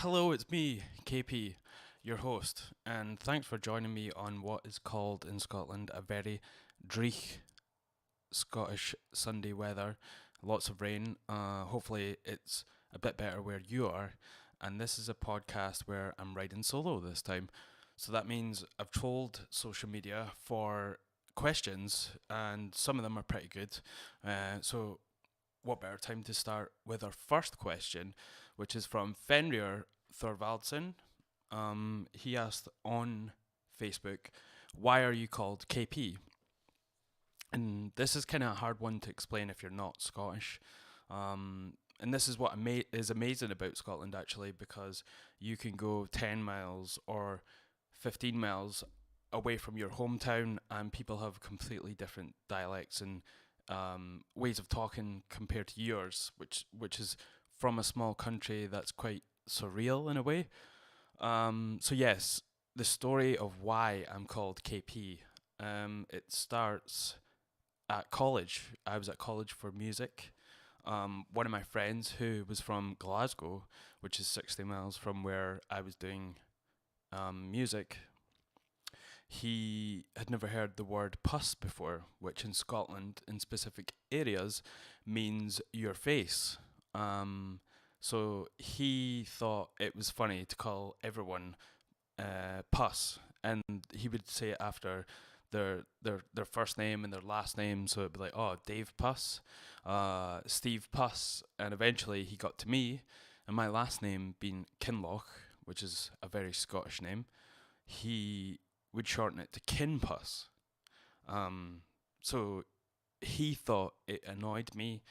Hello, it's me, Kaypee, your host, and thanks for joining me on what is called in Scotland a very dreich Scottish Sunday weather. Lots of rain. Hopefully, it's a bit better where you are. And this is a podcast where I'm riding solo this time. So that means I've trolled social media for questions, and some of them are pretty good. So what better time to start with our first question, which is from Fenrir Thorvaldsen. He asked on Facebook, "Why are you called KP?" And this is kind of a hard one to explain if you're not Scottish. And this is what is amazing about Scotland actually, because you can go 10 miles or 15 miles away from your hometown, and people have completely different dialects and ways of talking compared to yours, which is from a small country that's quite surreal in a way. So yes, the story of why I'm called KP. It starts at college. I was at college for music. One of my friends who was from Glasgow, which is 60 miles from where I was doing music, he had never heard the word puss before, which in Scotland, in specific areas, means your face. So he thought it was funny to call everyone puss, and he would say it after their first name and their last name. So it'd be like, oh, Dave Puss, Steve Puss, and eventually he got to me, and my last name being Kinloch, which is a very Scottish name. He would shorten it to Kinpuss. So he thought it annoyed me.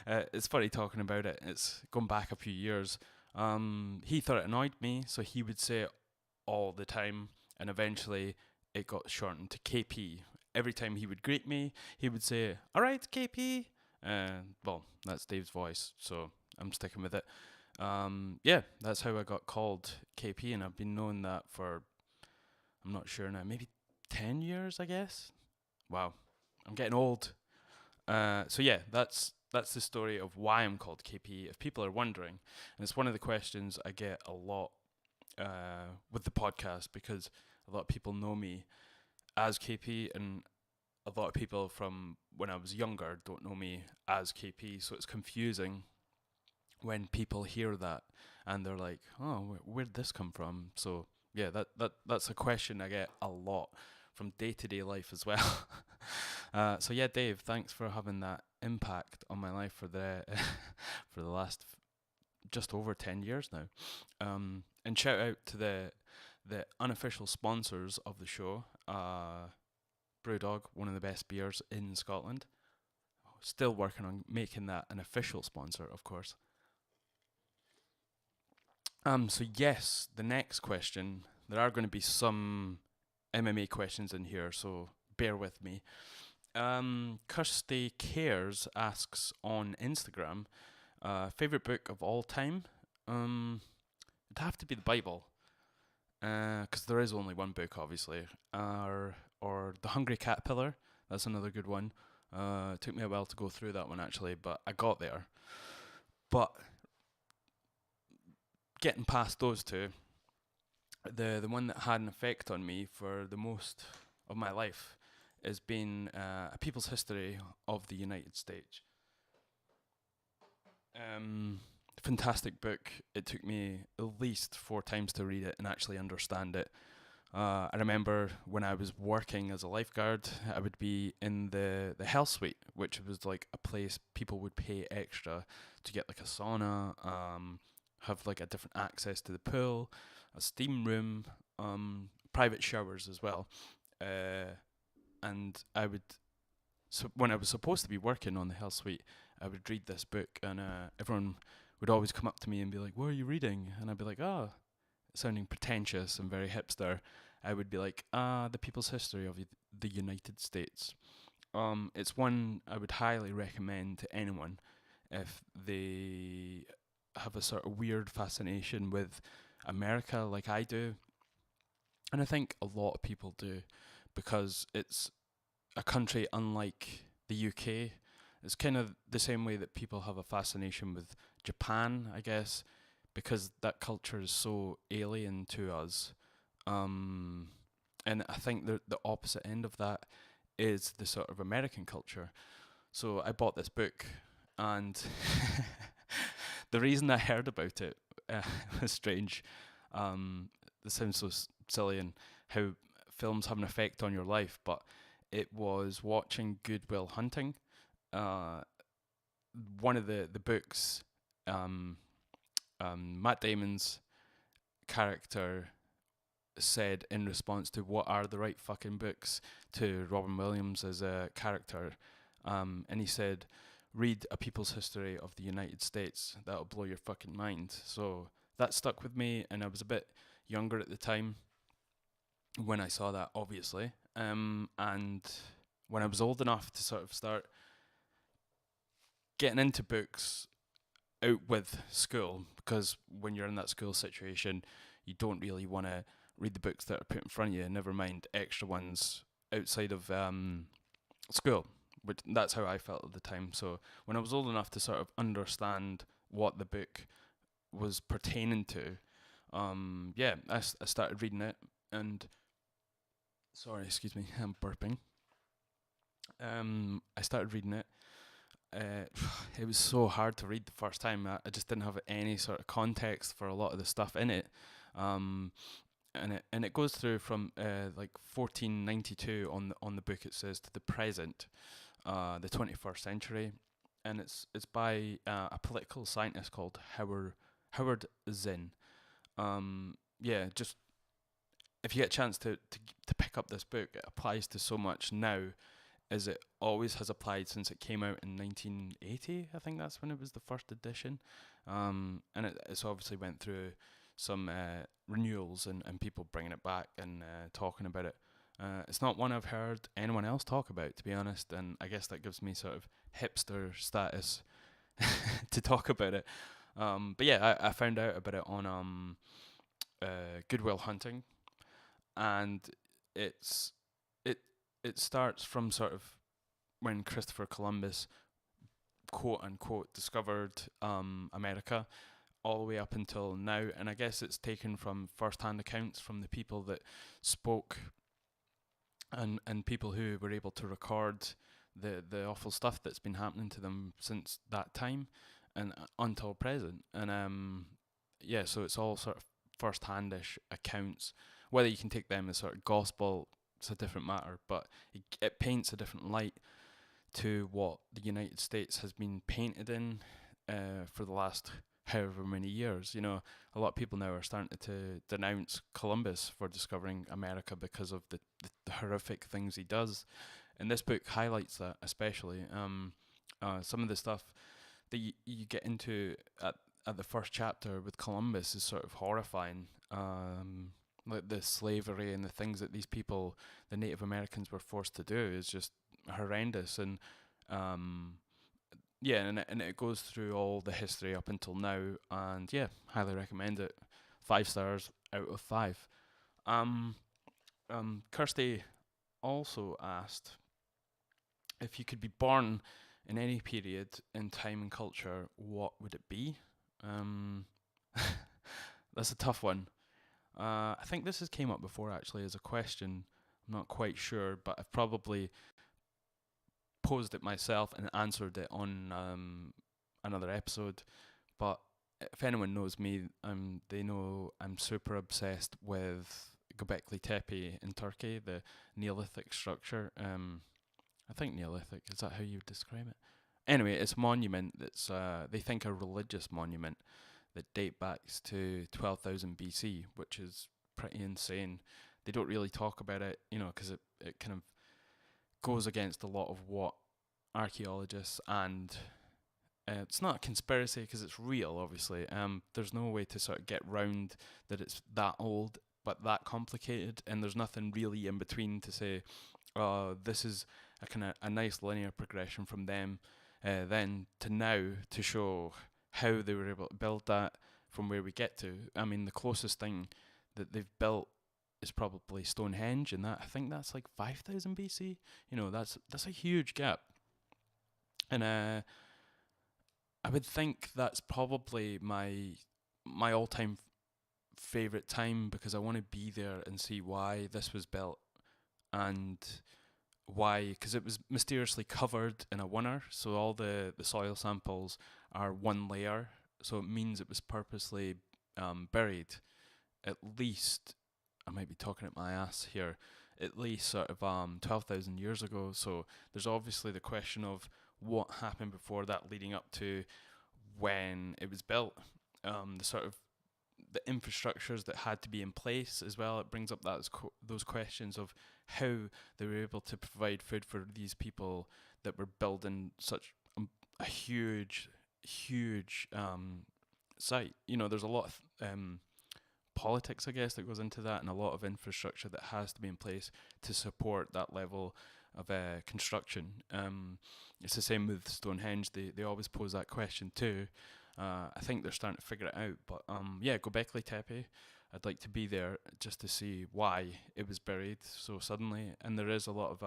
It's funny talking about it. It's gone back a few years. He thought it annoyed me, so he would say it all the time, and eventually it got shortened to KP. Every time he would greet me, he would say, "All right, KP." Well, that's Dave's voice, so I'm sticking with it. Yeah, that's how I got called KP, and I've been knowing that for, I'm not sure now, maybe 10 years, I guess. Wow, I'm getting old. So yeah, that's the story of why I'm called KP. If people are wondering, and it's one of the questions I get a lot with the podcast, because a lot of people know me as KP, and a lot of people from when I was younger don't know me as KP. So it's confusing when people hear that and they're like, "Oh, where'd this come from?" So yeah, that's a question I get a lot from day to day life as well. So yeah, Dave, thanks for having that impact on my life for the for the last just over 10 years now. And shout out to the unofficial sponsors of the show. Brewdog, one of the best beers in Scotland. Still working on making that an official sponsor, of course. So yes, the next question. There are going to be some MMA questions in here, so bear with me. Kirsty Cares asks on Instagram, favorite book of all time. It'd have to be the Bible, because there is only one book, obviously. Or The Hungry Caterpillar. That's another good one. It took me a while to go through that one actually, but I got there. But getting past those two, the one that had an effect on me for the most of my life has been A People's History of the United States. Fantastic book. It took me at least 4 times to read it and actually understand it. I remember when I was working as a lifeguard, I would be in the health suite, which was like a place people would pay extra to get like a sauna, have like a different access to the pool, a steam room, private showers as well. And I would, so when I was supposed to be working on the health suite, I would read this book, and everyone would always come up to me and be like, "What are you reading?" And I'd be like, "Oh," sounding pretentious and very hipster. I would be like, The People's History of the United States. It's one I would highly recommend to anyone if they have a sort of weird fascination with America like I do. And I think a lot of people do, because it's a country unlike the UK. It's kind of the same way that people have a fascination with Japan, I guess. because that culture is so alien to us. Um, and I think the opposite end of that is the sort of American culture. So I bought this book, and the reason I heard about it was strange. This sounds so silly, and how films have an effect on your life, but it was watching Good Will Hunting. Uh, One of the books, um, Matt Damon's character said in response to what are the right fucking books to Robin Williams as a character, and he said, read A People's History of the United States. That'll blow your fucking mind. So that stuck with me, and I was a bit younger at the time when I saw that, obviously. And when I was old enough to sort of start getting into books out with school, because when you're in that school situation, you don't really want to read the books that are put in front of you, never mind extra ones outside of school. Which that's how I felt at the time. So when I was old enough to sort of understand what the book was pertaining to, yeah, I started reading it, and sorry, excuse me, I'm burping. I started reading it. Uh, it was so hard to read the first time. I just didn't have any sort of context for a lot of the stuff in it. Um, and it goes through from like 1492 on the book, it says, to the present, the 21st century, and it's by a political scientist called Howard Zinn. Yeah, just if you get a chance to pick up this book, it applies to so much now as it always has applied since it came out in 1980. I think that's when it was the first edition, and it's obviously went through some renewals and people bringing it back and talking about it. It's not one I've heard anyone else talk about, to be honest, and I guess that gives me sort of hipster status to talk about it. But yeah, I found out about it on Good Will Hunting, and it's it it starts from sort of when Christopher Columbus, quote unquote, discovered America, all the way up until now. And I guess it's taken from first-hand accounts from the people that spoke, and people who were able to record the awful stuff that's been happening to them since that time and until present. And yeah, so it's all sort of first-handish accounts. Whether you can take them as sort of gospel, it's a different matter, but it paints a different light to what the United States has been painted in for the last however many years. You know, a lot of people now are starting to denounce Columbus for discovering America because of the horrific things he does. And this book highlights that, especially. Some of the stuff that you get into at the first chapter with Columbus is sort of horrifying. Like the slavery and the things that these people, the Native Americans, were forced to do is just horrendous. And yeah, and it goes through all the history up until now, and yeah, highly recommend it. 5 stars out of 5. Um, Kirsty also asked if you could be born in any period in time and culture, what would it be? Um, that's a tough one. I think this has came up before actually as a question. I'm not quite sure, but I've probably posed it myself and answered it on another episode. But if anyone knows me, they know I'm super obsessed with Göbekli Tepe in Turkey, the Neolithic structure. I think Neolithic, is that how you would describe it? Anyway, it's a monument that's they think a religious monument that date back to 12,000 BC, which is pretty insane. They don't really talk about it, you know, because it kind of goes against a lot of what archaeologists and it's not a conspiracy because it's real, obviously. There's no way to sort of get round that it's that old but that complicated, and there's nothing really in between to say, this is a kind of a nice linear progression from them then to now to show how they were able to build that from where we get to. I mean, the closest thing that they've built is probably Stonehenge, and that I think that's like 5,000 BC. You know, that's a huge gap, and I would think that's probably my my all-time favorite time because I want to be there and see why this was built and why, because it was mysteriously covered in a winter, so all the soil samples are one layer, so it means it was purposely buried at least, I might be talking at my ass here, at least sort of 12,000 years ago. So there's obviously the question of what happened before that, leading up to when it was built, the sort of the infrastructures that had to be in place as well. It brings up those questions of how they were able to provide food for these people that were building such a huge site. You know, there's a lot of politics, I guess, that goes into that, and a lot of infrastructure that has to be in place to support that level of construction. It's the same with Stonehenge. They always pose that question too. I think they're starting to figure it out. But yeah, Göbekli Tepe. I'd like to be there just to see why it was buried so suddenly. And there is a lot of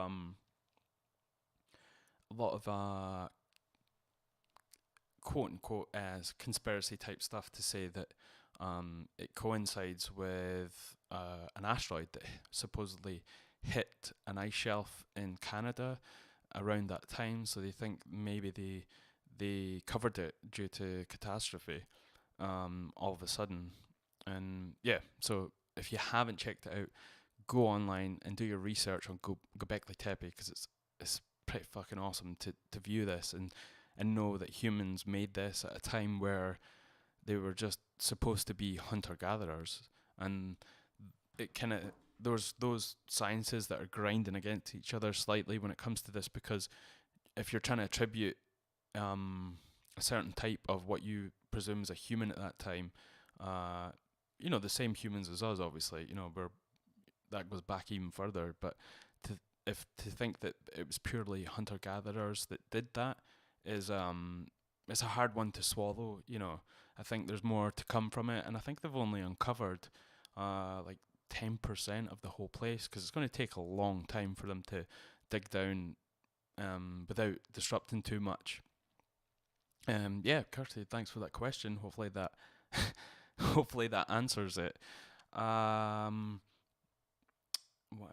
quote unquote as conspiracy type stuff to say that it coincides with an asteroid that supposedly hit an ice shelf in Canada around that time. So they think maybe they covered it due to catastrophe all of a sudden. And yeah, so if you haven't checked it out, go online and do your research on Göbekli Tepe, because it's pretty fucking awesome to view this and know that humans made this at a time where they were just supposed to be hunter gatherers, and it kind of those sciences that are grinding against each other slightly when it comes to this, because if you're trying to attribute a certain type of what you presume is a human at that time, the same humans as us, obviously, that goes back even further, but to think that it was purely hunter gatherers that did that is it's a hard one to swallow. I think there's more to come from it, and I think they've only uncovered like 10% of the whole place, because it's going to take a long time for them to dig down without disrupting too much. Yeah, Kirsty, thanks for that question. Hopefully that hopefully that answers it. What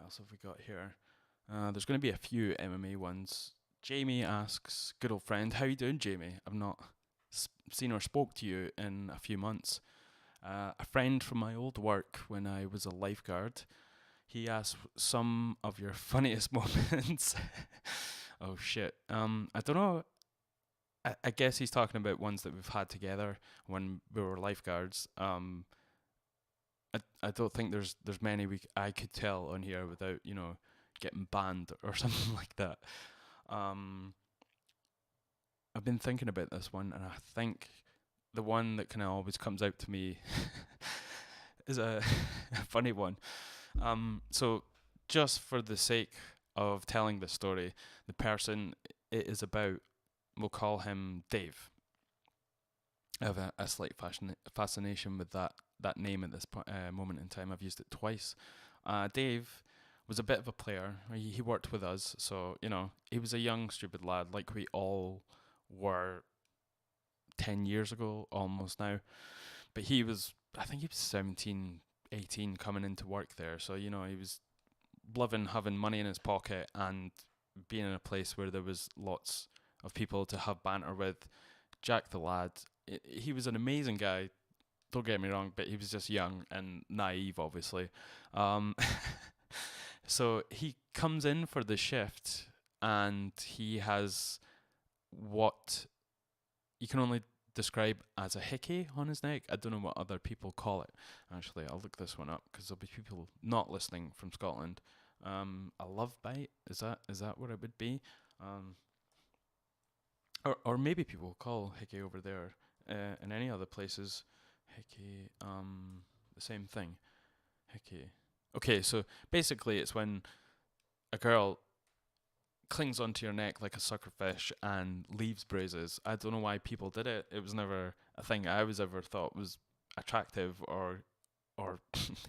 else have we got here? There's going to be a few MMA ones. Jamie asks, good old friend, how you doing, Jamie? I've not seen or spoke to you in a few months. A friend from my old work when I was a lifeguard, he asked some of your funniest moments. Oh shit. I don't know. I guess he's talking about ones that we've had together when we were lifeguards. I don't think there's many I could tell on here without getting banned or something like that. I've been thinking about this one, and I think the one that kind of always comes out to me is a funny one. So just for the sake of telling the story, the person it is about, we'll call him Dave. I have a slight fascination with that name at this moment in time. I've used it twice. Dave was a bit of a player. He worked with us, so he was a young stupid lad, like we all were 10 years ago almost now. But I think he was 17, 18 coming into work there, so he was loving having money in his pocket and being in a place where there was lots of people to have banter with. Jack the lad, he was an amazing guy, don't get me wrong, but he was just young and naive, obviously. So he comes in for the shift, and he has what you can only describe as a hickey on his neck. I don't know what other people call it. Actually, I'll look this one up, because there'll be people not listening from Scotland. A love bite, is that what it would be? Or maybe people call hickey over there. In any other places, hickey, the same thing. Hickey. Okay, so basically it's when a girl clings onto your neck like a suckerfish and leaves bruises. I don't know why people did it. It was never a thing I was ever thought was attractive or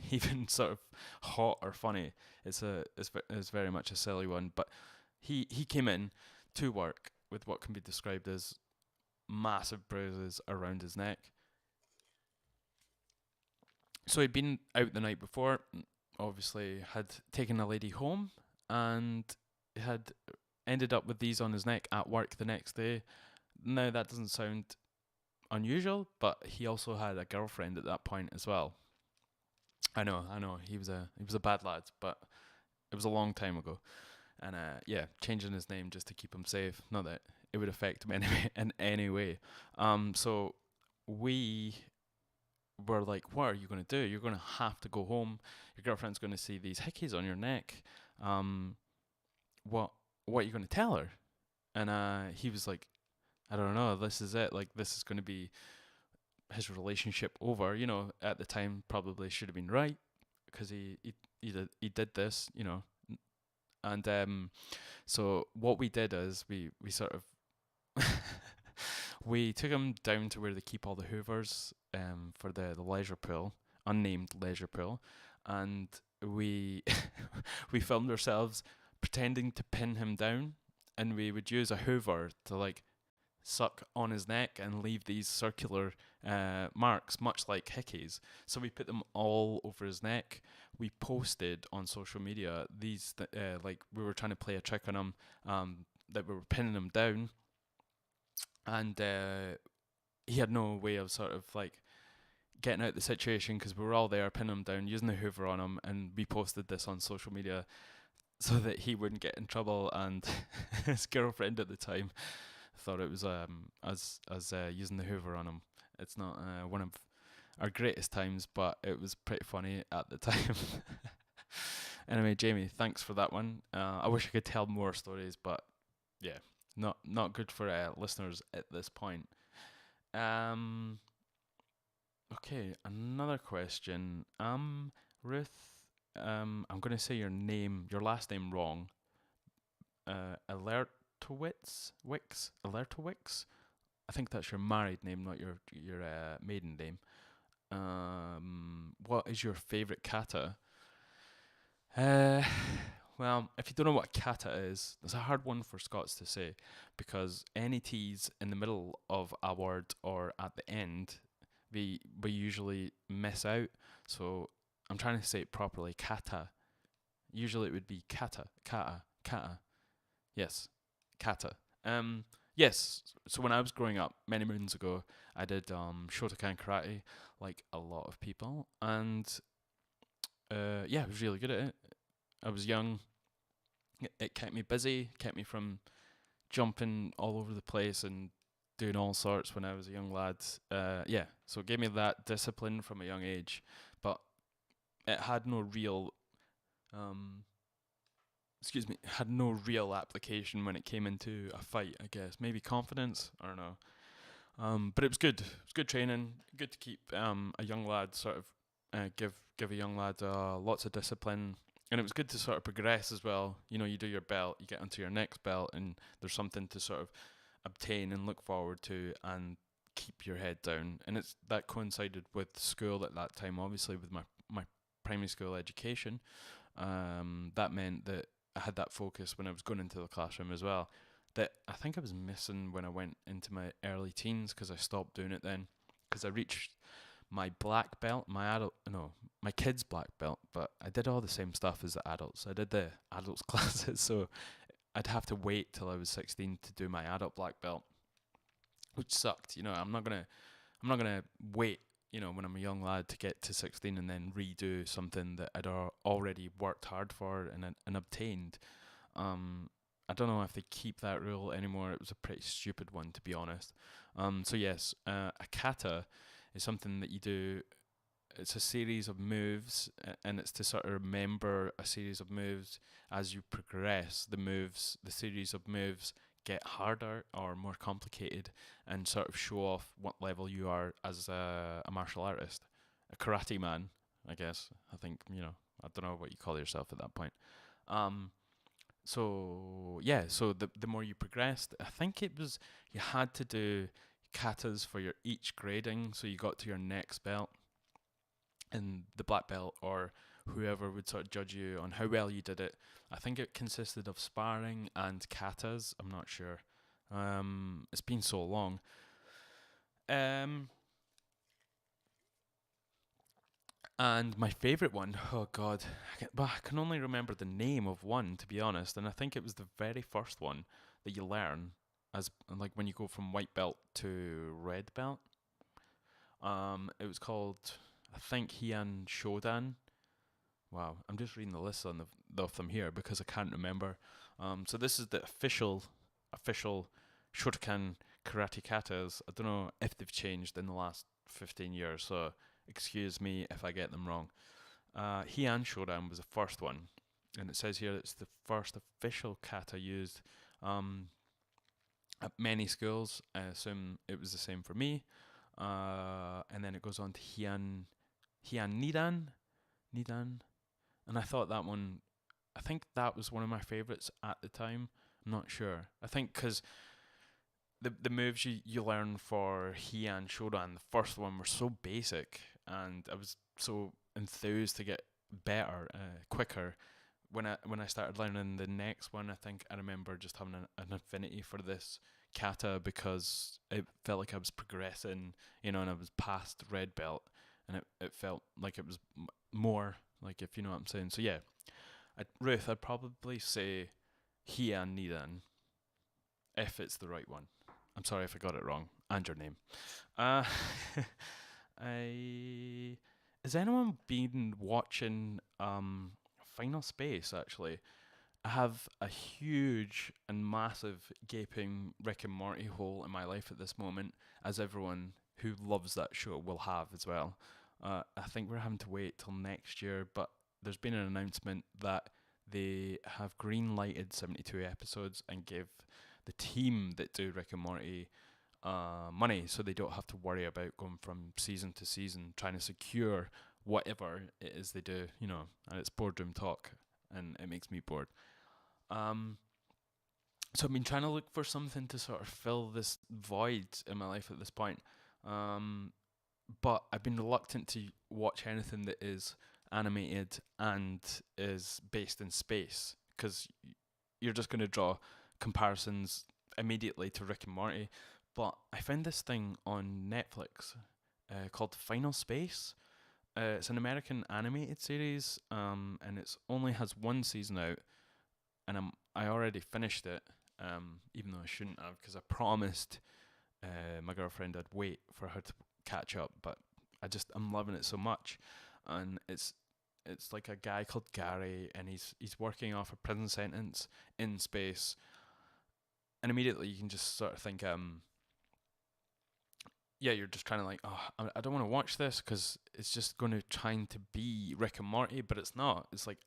even sort of hot or funny. It's very much a silly one. But he came in to work with what can be described as massive bruises around his neck. So he'd been out the night before, obviously had taken a lady home, and had ended up with these on his neck at work the next day. Now that doesn't sound unusual, but he also had a girlfriend at that point as well. I know, he was a bad lad, but it was a long time ago, and yeah, changing his name just to keep him safe. Not that it would affect him in any way. So we were like, "What are you gonna do? You're gonna have to go home. Your girlfriend's gonna see these hickeys on your neck. Um, what what are you gonna tell her?" And he was like, "I don't know. This is it. Like, this is gonna be his relationship over." At the time, probably should have been right because he did this. And so what we did is we sort of we took him down to where they keep all the Hoovers for the leisure pool, unnamed leisure pool, and we we filmed ourselves pretending to pin him down, and we would use a Hoover to like suck on his neck and leave these circular marks, much like hickeys. So we put them all over his neck. We posted on social media these, like we were trying to play a trick on him, that we were pinning him down, and he had no way of sort of like getting out of the situation because we were all there pinning him down, using the Hoover on him, and we posted this on social media so that he wouldn't get in trouble. And his girlfriend at the time thought it was as using the Hoover on him. It's not one of our greatest times, but it was pretty funny at the time. Anyway, Jamie, thanks for that one. I wish I could tell more stories, but yeah, not good for listeners at this point. Um, okay, another question. Ruth, I'm gonna say your last name wrong. Alertowicz. I think that's your married name, not your maiden name. What is your favorite kata? Uh, well, if you don't know what kata is, it's a hard one for Scots to say because any T's in the middle of a word or at the end, we usually miss out. So I'm trying to say it properly. Kata. Usually it would be kata. Yes, kata. Yes. So when I was growing up many moons ago, I did Shotokan karate, like a lot of people, and yeah, I was really good at it. I was young. It kept me busy, kept me from jumping all over the place and doing all sorts when I was a young lad. Yeah, so it gave me that discipline from a young age, but it had no real um, had no real application when it came into a fight, I guess. Maybe confidence, I don't know. But it was good. It was good training. Good to keep a young lad sort of give a young lad lots of discipline, and it was good to sort of progress as well. You do your belt, you get onto your next belt, and there's something to sort of obtain and look forward to, and keep your head down. And it's that coincided with school at that time, obviously with my primary school education. That meant that I had that focus when I was going into the classroom as well. That I think I was missing when I went into my early teens because I stopped doing it then. Because I reached my black belt, my kids' black belt, but I did all the same stuff as the adults. I did the adults classes, so I'd have to wait till I was 16 to do my adult black belt, which sucked. I'm not gonna wait. When I'm a young lad to get to 16 and then redo something that I'd already worked hard for and obtained. I don't know if they keep that rule anymore. It was a pretty stupid one, to be honest. So yes, a kata is something that you do. It's a series of moves, and it's to sort of remember a series of moves as you progress. The series of moves get harder or more complicated, and sort of show off what level you are as a martial artist, a karate man, I guess. I think I don't know what you call yourself at that point. Um, so yeah, so the more you progressed, I think it was you had to do katas for your each grading, so you got to your next belt and the black belt or whoever would sort of judge you on how well you did it. I think it consisted of sparring and katas. I'm not sure. It's been so long. Um, And my favorite one, oh god, I can only remember the name of one, to be honest, and I think it was the very first one that you learn as like when you go from white belt to red belt. It was called, I think, Heian Shodan. Wow, I'm just reading the list on of them here because I can't remember. So this is the official Shotokan karate katas. I don't know if they've changed in the last 15 years, so excuse me if I get them wrong. Heian Shodan was the first one, and it says here it's the first official kata used at many schools. I assume it was the same for me. And then it goes on to Heian Nidan, and I thought that one. I think that was one of my favorites at the time. I'm not sure. I think because the moves you learn for Heian Shodan, the first one, were so basic, and I was so enthused to get better, quicker. When I started learning the next one, I think I remember just having an affinity for this kata because it felt like I was progressing, and I was past red belt, and it felt like it was more, like, if you know what I'm saying. So yeah, Ruth, I'd probably say Heian Nidan if it's the right one. I'm sorry if I got it wrong. And your name. Uh, I has anyone been watching Final Space? Actually, I have a huge and massive gaping Rick and Morty hole in my life at this moment, as everyone who loves that show will have as well. I think we're having to wait till next year, but there's been an announcement that they have green lighted 72 episodes and give the team that do Rick and Morty money, so they don't have to worry about going from season to season trying to secure whatever it is they do, and it's boardroom talk, and it makes me bored. Um, so I've been trying to look for something to sort of fill this void in my life at this point. Um, but I've been reluctant to watch anything that is animated and is based in space because you're just going to draw comparisons immediately to Rick and Morty. But I found this thing on Netflix called Final Space. It's an American animated series, and it's only has one season out, and I already finished it, even though I shouldn't have because I promised my girlfriend I'd wait for her to catch up, but I'm loving it so much, and it's like a guy called Gary, and he's working off a prison sentence in space, and immediately you can just sort of think, yeah, you're just trying to like, oh, I don't want to watch this because it's just going to trying to be Rick and Morty, but it's not. It's like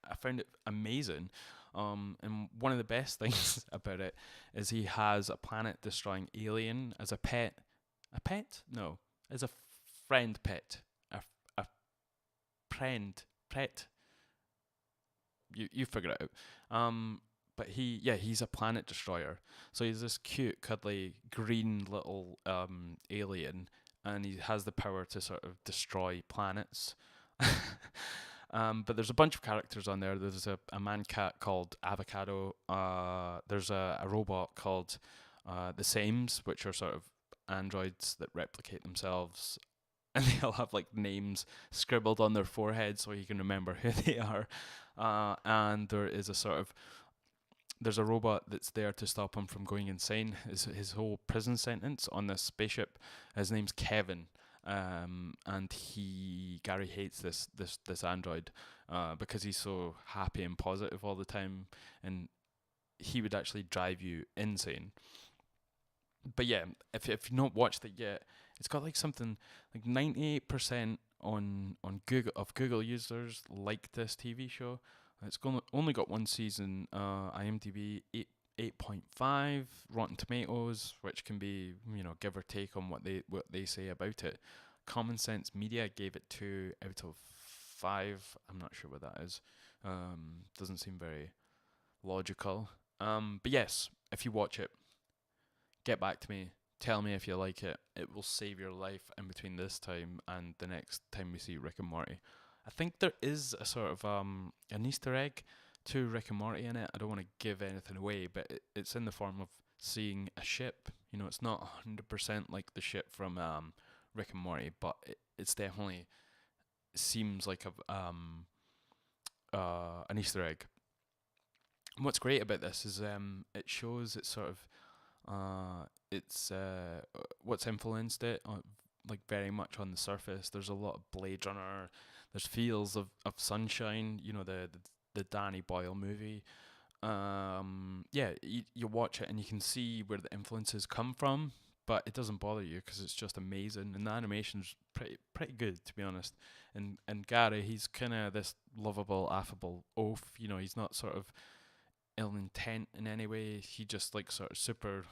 I found it amazing, and one of the best things about it is he has a planet destroying alien as a pet. A pet? No, as a friend pet. A friend pet. You figure it out. But he's a planet destroyer. So he's this cute, cuddly, green little alien, and he has the power to sort of destroy planets. But there's a bunch of characters on there. There's a man cat called Avocado. There's a robot called the Sames, which are sort of androids that replicate themselves, and they all have like names scribbled on their forehead so you can remember who they are. And there's a robot that's there to stop him from going insane. His whole prison sentence on this spaceship. His name's Kevin, and Gary hates this android because he's so happy and positive all the time, and he would actually drive you insane. But yeah, if you've not watched it yet, it's got like something like 98% on Google users like this TV show. It's only got one season. IMDb 8.5, Rotten Tomatoes, which can be give or take on what they say about it. Common Sense Media gave it 2 out of 5. I'm not sure what that is. Doesn't seem very logical. But yes, if you watch it, get back to me. Tell me if you like it. It will save your life in between this time and the next time we see Rick and Morty. I think there is a sort of an Easter egg to Rick and Morty in it. I don't want to give anything away, but it's in the form of seeing a ship. It's not 100% like the ship from Rick and Morty, but it's definitely seems like an Easter egg. And what's great about this is it shows it sort of it's what's influenced it like very much on the surface. There's a lot of Blade Runner. There's feels of Sunshine. You know the Danny Boyle movie. Yeah, you watch it and you can see where the influences come from, but it doesn't bother you because it's just amazing, and the animation's pretty good, to be honest. And Gary, he's kind of this lovable, affable oaf. You know, he's not sort of ill intent in any way. He just like sort of super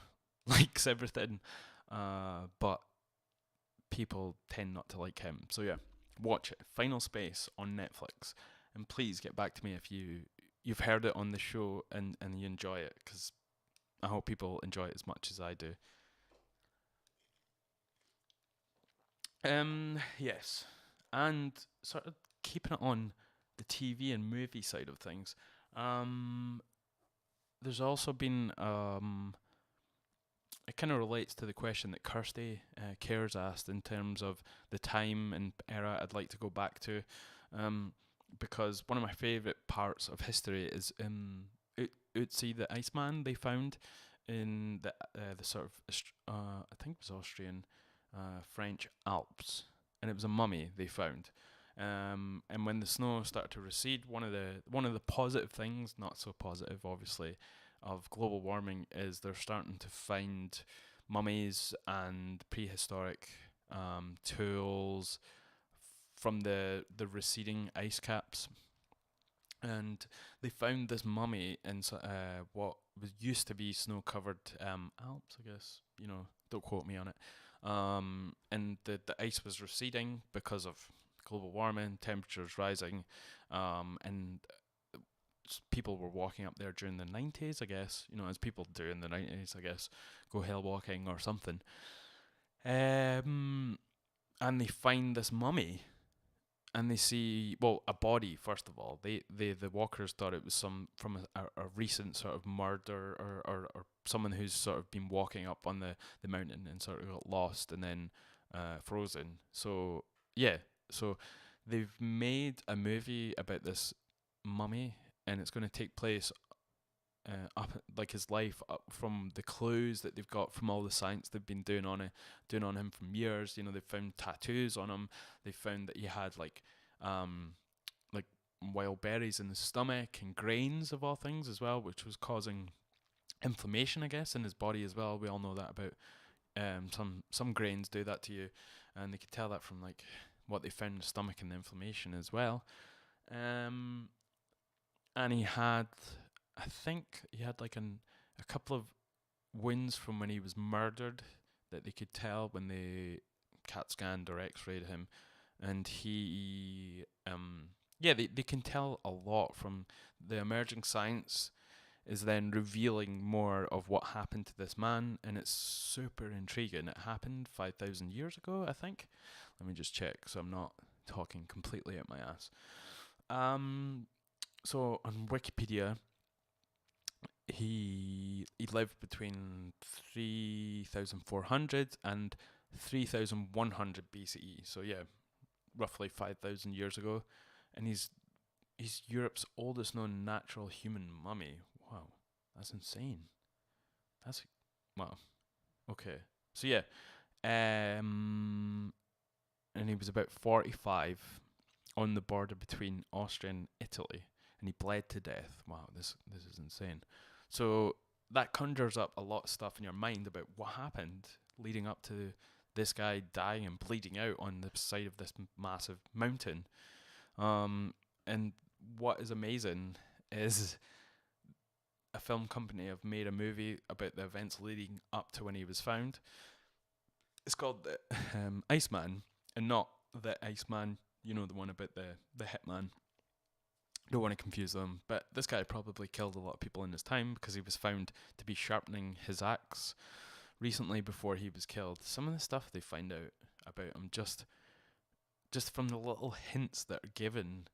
likes everything, but people tend not to like him. So yeah, watch it. Final Space on Netflix, and please get back to me if you've heard it on the show and you enjoy it, because I hope people enjoy it as much as I do. Yes, and sort of keeping it on the TV and movie side of things. Um, there's also been it kind of relates to the question that Kirsty Cares asked in terms of the time and era I'd like to go back to, um, because one of my favourite parts of history is Ötzi the Iceman they found in the sort of I think it was Austrian French Alps, and it was a mummy they found. And when the snow started to recede, one of the positive things, not so positive obviously, of global warming is they're starting to find mummies and prehistoric tools from the receding ice caps, and they found this mummy in what was used to be snow-covered Alps, I guess. You know, don't quote me on it. And the ice was receding because of global warming, temperatures rising, and people were walking up there during the 90s, I guess. You know, as people do in the 90s, I guess, go hill walking or something. And they find this mummy, and they see, well, a body first of all. The walkers thought it was some from a recent sort of murder, or someone who's sort of been walking up on the mountain and sort of got lost and then frozen. So yeah, so they've made a movie about this mummy, and it's going to take place up like his life up from the clues that they've got from all the science they've been doing on him from years. You know, they've found tattoos on him. They found that he had like wild berries in his stomach and grains of all things as well, which was causing inflammation, I guess, in his body as well. We all know that about some grains do that to you, and they could tell that from like what they found in the stomach and the inflammation as well. Um, and he had, I think he had like a couple of wounds from when he was murdered that they could tell when they CAT scanned or X-rayed him, and he yeah, they can tell a lot from the emerging science is then revealing more of what happened to this man, and it's super intriguing. It happened 5,000 years ago, I think. Let me just check so I'm not talking completely out my ass. So on Wikipedia, he lived between 3,400 and 3,100 BCE. So yeah, roughly 5,000 years ago, and he's Europe's oldest known natural human mummy. Wow, that's insane. That's wow. Okay, so yeah, and he was about 45 on the border between Austria and Italy, and he bled to death. Wow, this is insane. So that conjures up a lot of stuff in your mind about what happened leading up to this guy dying and bleeding out on the side of this massive mountain. And what is amazing is a film company have made a movie about the events leading up to when he was found. It's called the Iceman, and not the Iceman. You know, the one about the hitman. Don't want to confuse them, but this guy probably killed a lot of people in his time because he was found to be sharpening his axe recently before he was killed. Some of the stuff they find out about him, just from the little hints that are given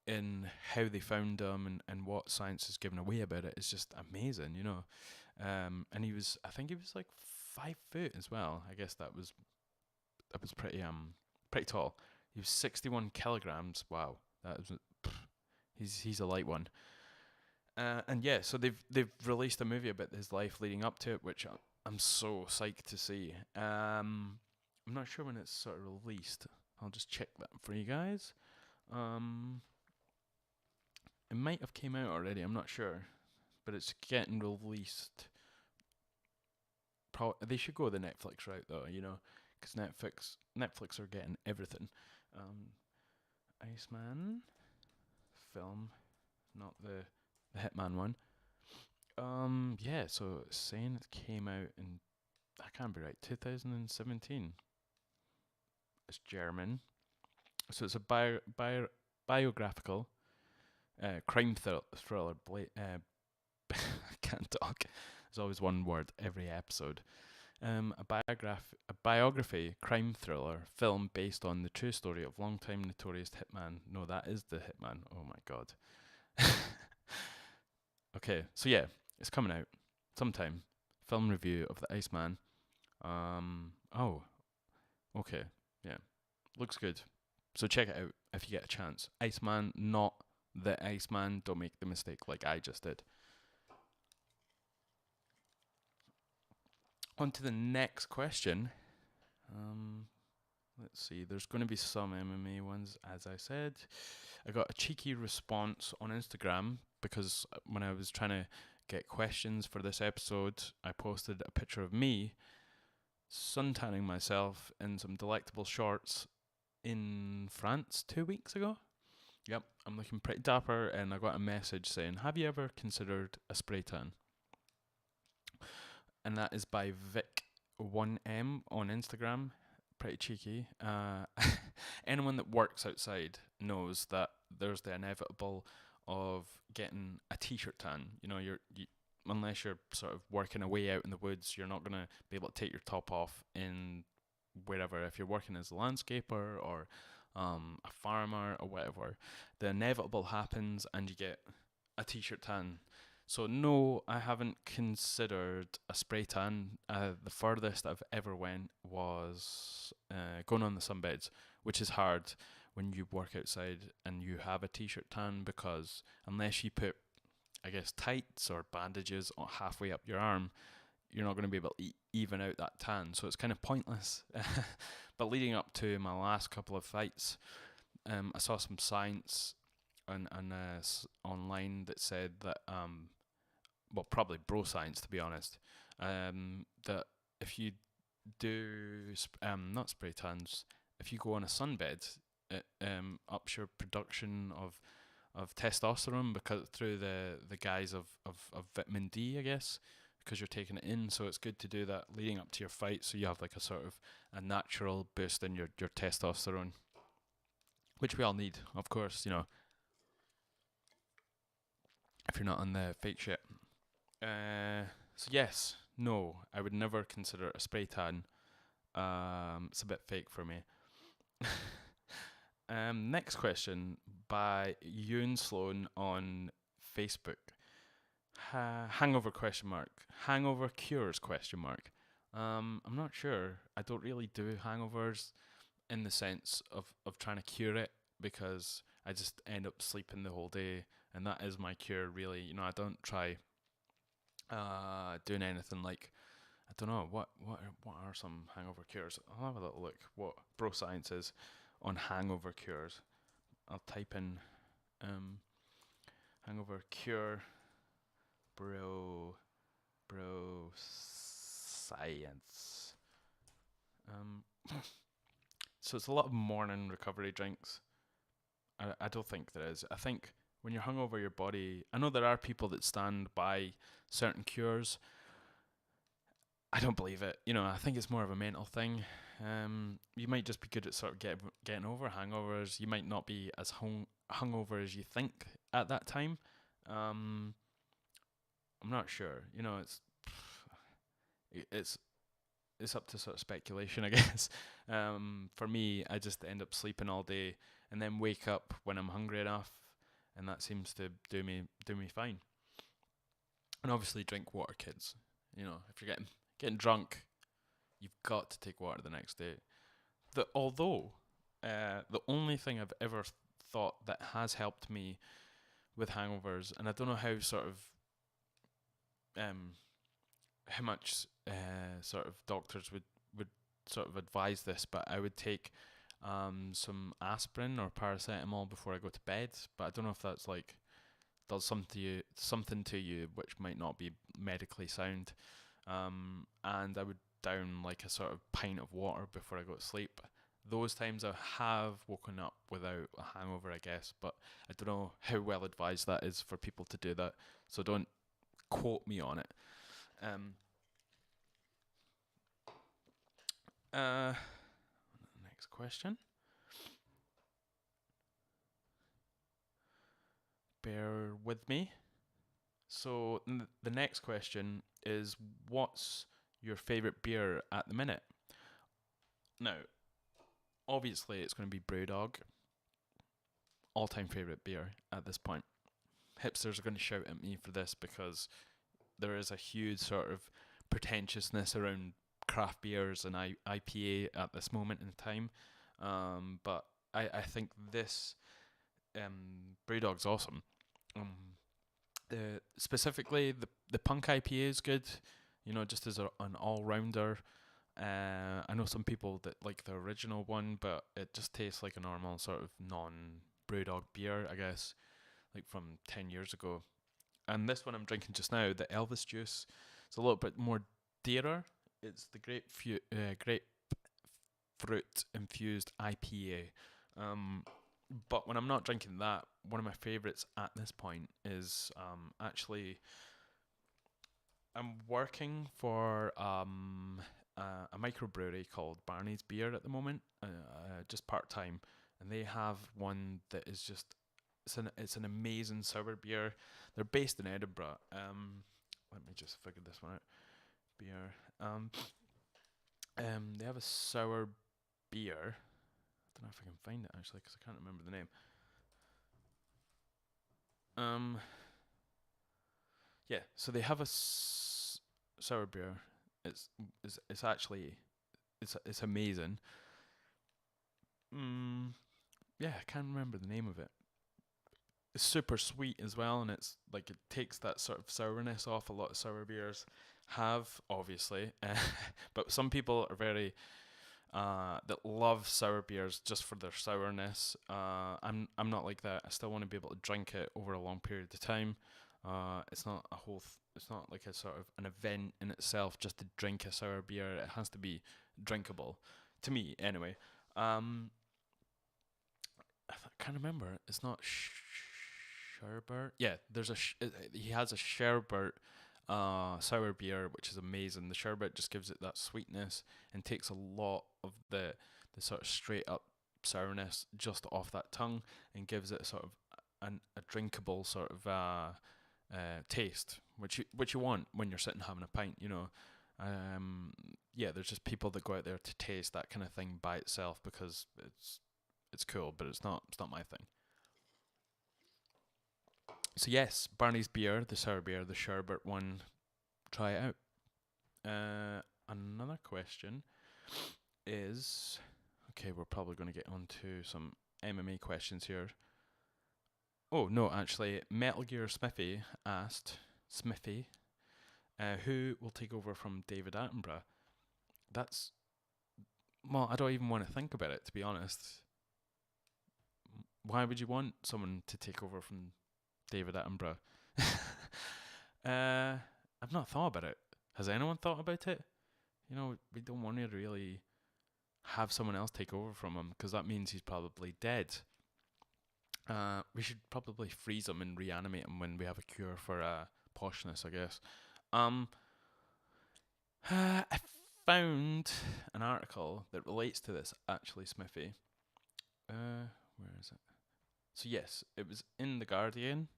in how they found him, and what science has given away about it, is just amazing, you know. And I think he was like 5 foot as well. I guess that was pretty tall. He was 61 kilograms. Wow, that was he's a light one. And yeah, so they've released a movie about his life leading up to it, which I'm so psyched to see. I'm not sure when it's sort of released. I'll just check that for you guys. Um, it might have came out already. I'm not sure, but it's getting released. They should go the Netflix route though, because Netflix are getting everything. Um, Iceman film, not the Hitman one. Yeah. So it's saying it came out in, I can't be right, 2017. It's German, so it's a biographical crime thriller. I can't talk. There's always one word every episode. A biography crime thriller film based on the true story of longtime notorious hitman. No, that is the hitman. Oh my god. Okay, so yeah, it's coming out sometime. Film review of the Iceman. Oh, okay, yeah, looks good. So check it out if you get a chance. Iceman, not the Iceman. Don't make the mistake like I just did. On to the next question. Um, let's see. There's going to be some MMA ones, as I said. I got a cheeky response on Instagram because when I was trying to get questions for this episode, I posted a picture of me suntanning myself in some delectable shorts in France 2 weeks ago. Yep, I'm looking pretty dapper, and I got a message saying, "Have you ever considered a spray tan?" And that is by Vic1M on Instagram. Pretty cheeky. Anyone that works outside knows that there's the inevitable of getting a t-shirt tan. Unless you're sort of working away out in the woods, you're not gonna be able to take your top off in wherever. If you're working as a landscaper or a farmer or whatever, the inevitable happens, and you get a t-shirt tan. So no, I haven't considered a spray tan. The furthest I've ever went was going on the sunbeds, which is hard when you work outside and you have a t-shirt tan, because unless you put, I guess, tights or bandages halfway up your arm, you're not going to be able to even out that tan. So it's kind of pointless. But leading up to my last couple of fights, I saw some science online that said that well, probably bro science to be honest, that if you do not spray tans, if you go on a sunbed, it ups your production of testosterone, because through the guise of vitamin D, I guess, because you're taking it in. So it's good to do that leading up to your fight, so you have like a sort of a natural boost in your testosterone, which we all need, of course, if you're not on the fake shit. So yes, no, I would never consider it a spray tan. It's a bit fake for me. Next question by Ewan Sloan on Facebook. Hangover question mark. Hangover cures question mark. I'm not sure. I don't really do hangovers in the sense of trying to cure it, because I just end up sleeping the whole day, and that is my cure really. I don't try doing anything like, I don't know, what are some hangover cures. I'll have a little look what bro science is on hangover cures. I'll type in hangover cure bro science. So it's a lot of morning recovery drinks. I don't think there is. I think when you're hungover, your body, I know there are people that stand by certain cures. I don't believe it. I think it's more of a mental thing. You might just be good at sort of getting over hangovers. You might not be as hungover as you think at that time. I'm not sure. It's it's up to sort of speculation, I guess. For me, I just end up sleeping all day and then wake up when I'm hungry enough, and that seems to do me fine. And obviously, drink water, kids. If you're getting drunk, you've got to take water the next day. Although The only thing I've ever thought that has helped me with hangovers, and I don't know how sort of um how much sort of doctors would sort of advise this, but I would take some aspirin or paracetamol before I go to bed. But I don't know if that's like does something to you which might not be medically sound. And I would down like a sort of pint of water before I go to sleep. Those times I have woken up without a hangover, I guess, but I don't know how well advised that is for people to do that. So don't quote me on it. Um, uh, Next question. Bear with me. So the next question is, what's your favorite beer at the minute? Now, obviously, it's going to be Brewdog, all-time favorite beer at this point. Hipsters are going to shout at me for this because there is a huge sort of pretentiousness around craft beers and IPA at this moment in time. But I think this Brewdog's awesome. Um, Specifically, the Punk IPA is good. You know, just as an all rounder. I know some people that like the original one, but it just tastes like a normal sort of non Brewdog beer, I guess, like from 10 years ago. And this one I'm drinking just now, the Elvis Juice, it's a little bit more dearer. It's the grapefruit infused IPA. But when I'm not drinking that, one of my favourites at this point is actually I'm working for a microbrewery called Barney's Beer at the moment, just part time, and they have one that is just it's an amazing sour beer. They're based in Edinburgh. Let me just figure this one out. Beer. They have a sour beer. I don't know if I can find it actually because I can't remember the name. Yeah. So they have a sour beer. It's actually it's amazing. Yeah, I can't remember the name of it. It's super sweet as well, and it's like it takes that sort of sourness off a lot of sour beers have, obviously. But some people are very that love sour beers just for their sourness. I'm not like that. I still want to be able to drink it over a long period of time. It's not a whole. It's not like a sort of an event in itself just to drink a sour beer. It has to be drinkable, to me anyway. Um, I can't remember. It's not Sherbert. Yeah, there's he has a Sherbert sour beer, which is amazing. The sherbet just gives it that sweetness and takes a lot of the sort of straight up sourness just off that tongue and gives it a sort of a drinkable sort of taste, which you want when you're sitting having a pint, you know. Yeah, there's just people that go out there to taste that kind of thing by itself because it's cool, but it's not my thing. So yes, Barney's beer, the sour beer, the sherbet one, try it out. Another question is, okay, we're probably going to get onto some MMA questions here. Oh no, actually, Metal Gear Smithy asked who will take over from David Attenborough. That's well, I don't even want to think about it, to be honest. Why would you want someone to take over from David Attenborough? I've not thought about it. Has anyone thought about it? You know, we don't want to really have someone else take over from him because that means he's probably dead. We should probably freeze him and reanimate him when we have a cure for poshness, I guess. Um, I found an article that relates to this actually, Smithy. Where is it? So yes, it was in the Guardian,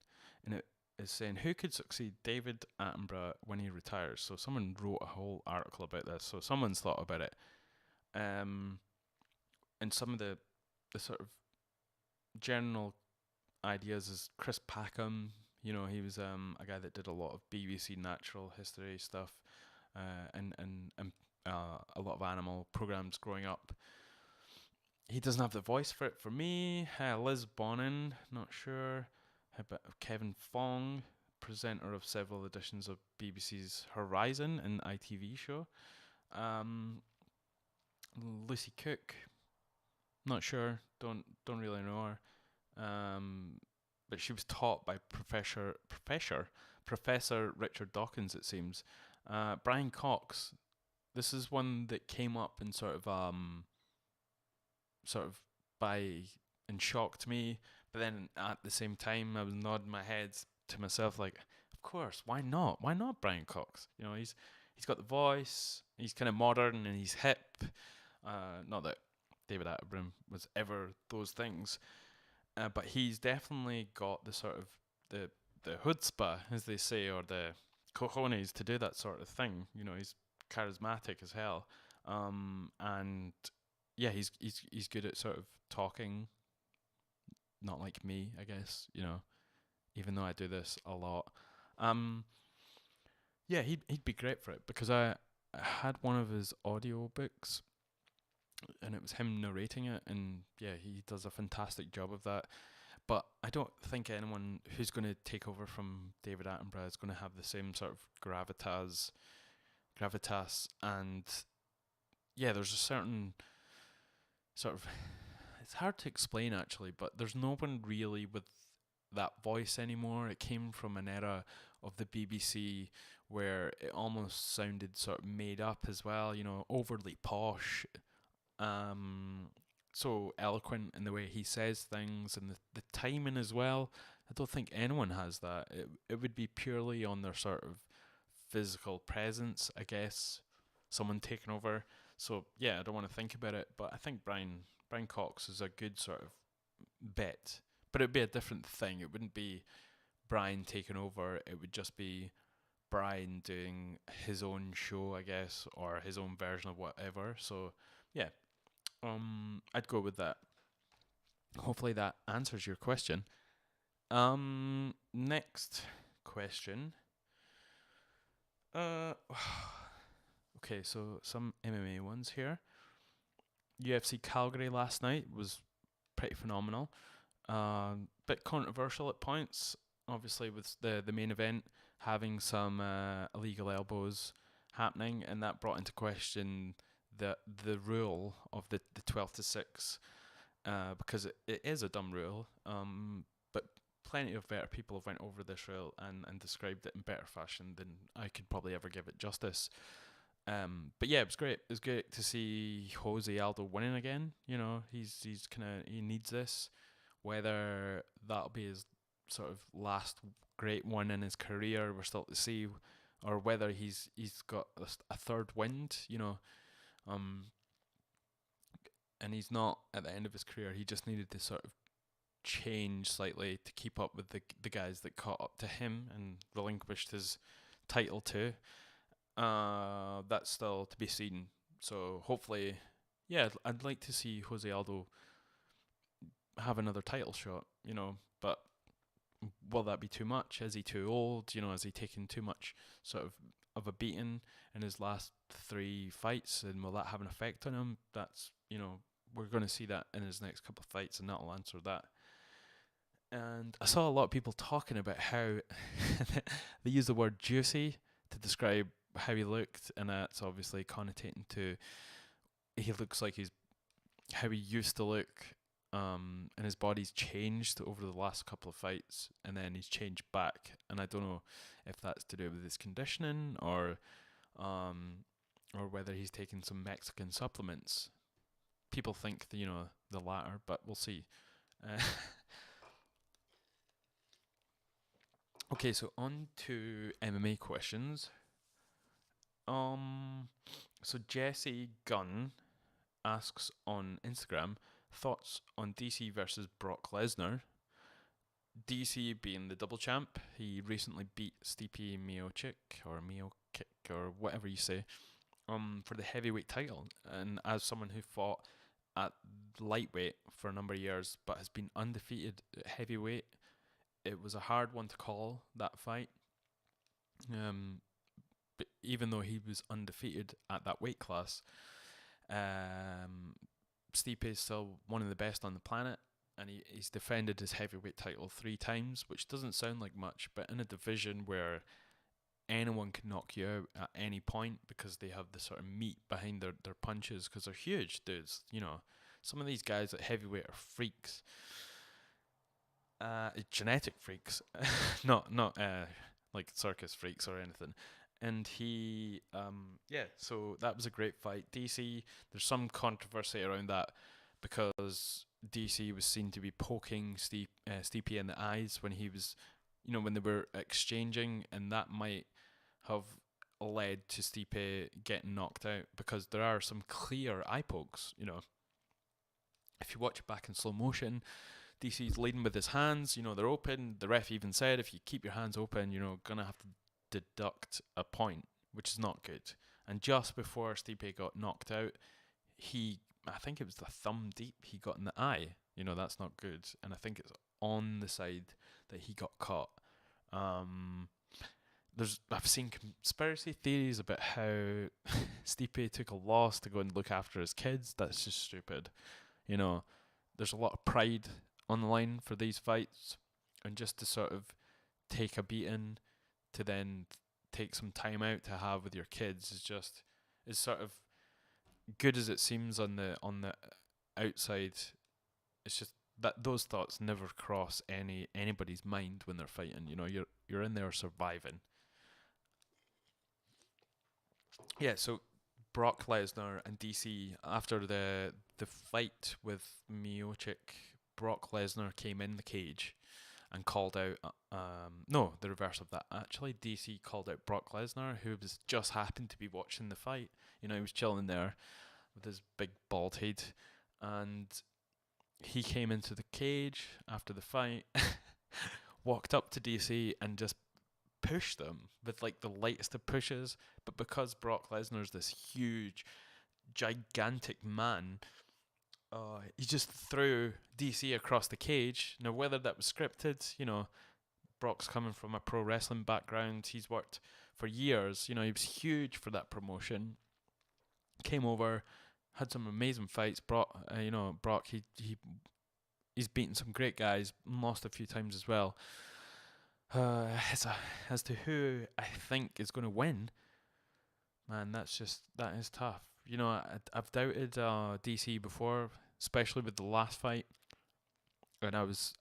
and it is saying who could succeed David Attenborough when he retires. So someone wrote a whole article about this. So someone's thought about it. And some of the sort of general ideas is Chris Packham. You know, he was a guy that did a lot of BBC natural history stuff, and a lot of animal programs growing up. he doesn't have the voice for it for me. Liz Bonin, not sure. How about Kevin Fong, presenter of several editions of BBC's Horizon, an ITV show. Um, Lucy Cook, not sure. Don't really know her. But she was taught by Professor Richard Dawkins, it seems. Brian Cox. This is one that came up and sort of by and shocked me. But then at the same time, I was nodding my head to myself like, of course, why not? Why not Brian Cox? You know, he's got the voice. He's kind of modern and he's hip. Not that David Attenborough was ever those things, but he's definitely got the sort of the the chutzpah, as they say, or the cojones to do that sort of thing. You know, he's charismatic as hell, and yeah, he's good at sort of talking, not like me, I guess. You know, even though I do this a lot. Um, yeah, he'd be great for it because I had one of his audio books and it was him narrating it, and yeah, he does a fantastic job of that. But I don't think anyone who's going to take over from David Attenborough is going to have the same sort of gravitas, and yeah, there's a certain sort of it's hard to explain actually, but there's no one really with that voice anymore. It came from an era of the BBC where it almost sounded sort of made up as well, you know, overly posh, um, so eloquent in the way he says things and the timing as well. I don't think anyone has that. It would be purely on their sort of physical presence, I guess. Someone taking over. So yeah, I don't want to think about it, but I think Brian Cox is a good sort of bet. But it'd be a different thing. It wouldn't be Brian taking over. It would just be Brian doing his own show, I guess, or his own version of whatever. So yeah, I'd go with that. Hopefully that answers your question. Next question. Uh, okay, so some MMA ones here. UFC Calgary last night was pretty phenomenal. Bit controversial at points, obviously with the main event having some illegal elbows happening, and that brought into question the rule of the 12 to 6, because it is a dumb rule. But plenty of better people have went over this rule and described it in better fashion than I could probably ever give it justice. But yeah, it was great. It was great to see Jose Aldo winning again. You know, he's kind of he needs this. Whether that'll be his sort of last great one in his career, we're still to see, or whether he's got a third wind. You know, um, and he's not at the end of his career. He just needed to sort of change slightly to keep up with the guys that caught up to him and relinquished his title to. That's still to be seen. So hopefully, yeah, I'd like to see Jose Aldo have another title shot. You know, but will that be too much? Is he too old? You know, has he taken too much sort of a beating in his last 3 fights, and will that have an effect on him? That's, you know, we're going to see that in his next couple of fights, and that'll answer that. And I saw a lot of people talking about how they use the word juicy to describe how he looked, and that's obviously connotating to he looks like he's how he used to look, and his body's changed over the last couple of fights, and then he's changed back. And I don't know if that's to do with his conditioning um, or whether he's taking some Mexican supplements. People think the latter, but we'll see. Uh, okay, so on to MMA questions. Um, so Jesse Gunn asks on Instagram thoughts on DC versus Brock Lesnar. DC being the double champ, he recently beat Stipe Miocic or whatever you say, for the heavyweight title. And as someone who fought at lightweight for a number of years but has been undefeated at heavyweight, it was a hard one to call that fight. But even though he was undefeated at that weight class, um, Stipe is still one of the best on the planet, and he's defended his heavyweight title 3 times, which doesn't sound like much, but in a division where anyone can knock you out at any point because they have the sort of meat behind their punches because they're huge dudes. Some of these guys at heavyweight are freaks, genetic freaks, not like circus freaks or anything. And so that was a great fight. DC, there's some controversy around that because DC was seen to be poking Stipe in the eyes when he was, when they were exchanging, and that might have led to Stipe getting knocked out because there are some clear eye pokes. If you watch it back in slow motion, DC's leading with his hands. They're open. The ref even said if you keep your hands open, gonna have to deduct a point, which is not good. And just before Stipe got knocked out, I think it was the thumb deep he got in the eye. That's not good. And I think it's on the side that he got caught. I've seen conspiracy theories about how Stipe took a loss to go and look after his kids. That's just stupid. There's a lot of pride on the line for these fights, and just to sort of take a beating to then take some time out to have with your kids is sort of good as it seems on the outside. It's just that those thoughts never cross anybody's mind when they're fighting. You're in there surviving. Yeah, so Brock Lesnar and DC, after the fight with Miocic, Brock Lesnar came in the cage and called out. No, the reverse of that. Actually, DC called out Brock Lesnar, who was just happened to be watching the fight. He was chilling there with his big bald head, and he came into the cage after the fight, walked up to DC and just pushed them with like the lightest of pushes. But because Brock Lesnar's this huge, gigantic man, he just threw DC across the cage. Now, whether that was scripted, Brock's coming from a pro wrestling background. He's worked for years. He was huge for that promotion. Came over, had some amazing fights. Brock, he's beaten some great guys, lost a few times as well. As to who I think is going to win, man, that is tough. I've doubted DC before, especially with the last fight, and I was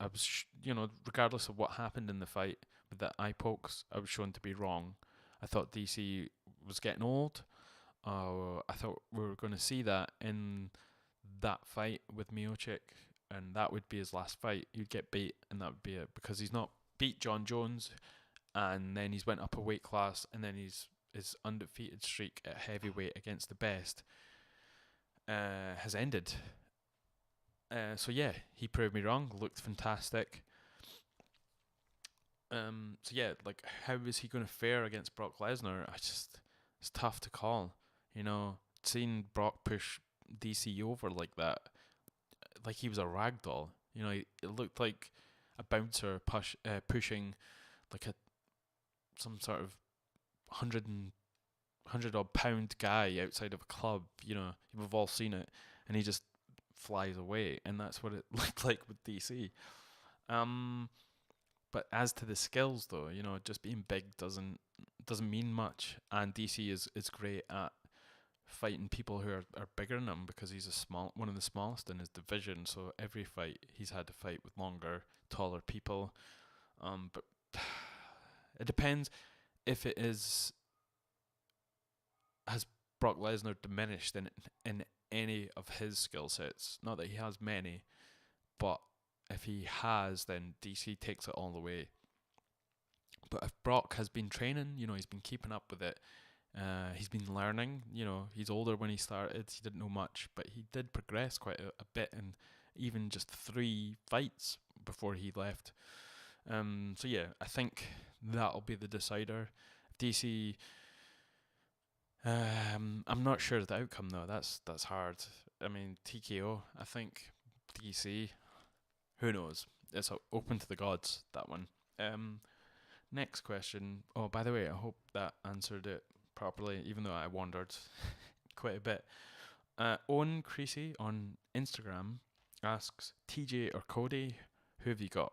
regardless of what happened in the fight with the eye pokes, I was shown to be wrong. I thought DC was getting old. I thought we were going to see that in that fight with Miocic, and that would be his last fight. He'd get beat, and that would be it, because he's not beat John Jones, and then he's went up a weight class, and then his undefeated streak at heavyweight against the best has ended. So yeah, he proved me wrong. Looked fantastic. So yeah, like, how is he going to fare against Brock Lesnar? It's tough to call. Seeing Brock push DC over like that, like he was a rag doll. It looked like a bouncer pushing like some sort of 100 odd pound guy outside of a club. We've all seen it, and he just flies away, and that's what it looked like with DC. But as to the skills, though, just being big doesn't mean much, and DC is great at fighting people who are bigger than him, because he's one of the smallest in his division. So every fight he's had to fight with longer, taller people. But it depends if it has Brock Lesnar diminished in any of his skill sets. Not that he has many, but if he has, then DC takes it all the way. But if Brock has been training, he's been keeping up with it. He's been learning. He's older when he started. He didn't know much, but he did progress quite a bit, and even just 3 fights before he left. So yeah, I think that'll be the decider. DC, I'm not sure of the outcome though. That's hard. I mean, TKO. I think DC. Who knows? It's open to the gods, that one. Next question. Oh, by the way, I hope that answered it properly, even though I wandered quite a bit. Owen Creasy on Instagram asks, TJ or Cody, who have you got?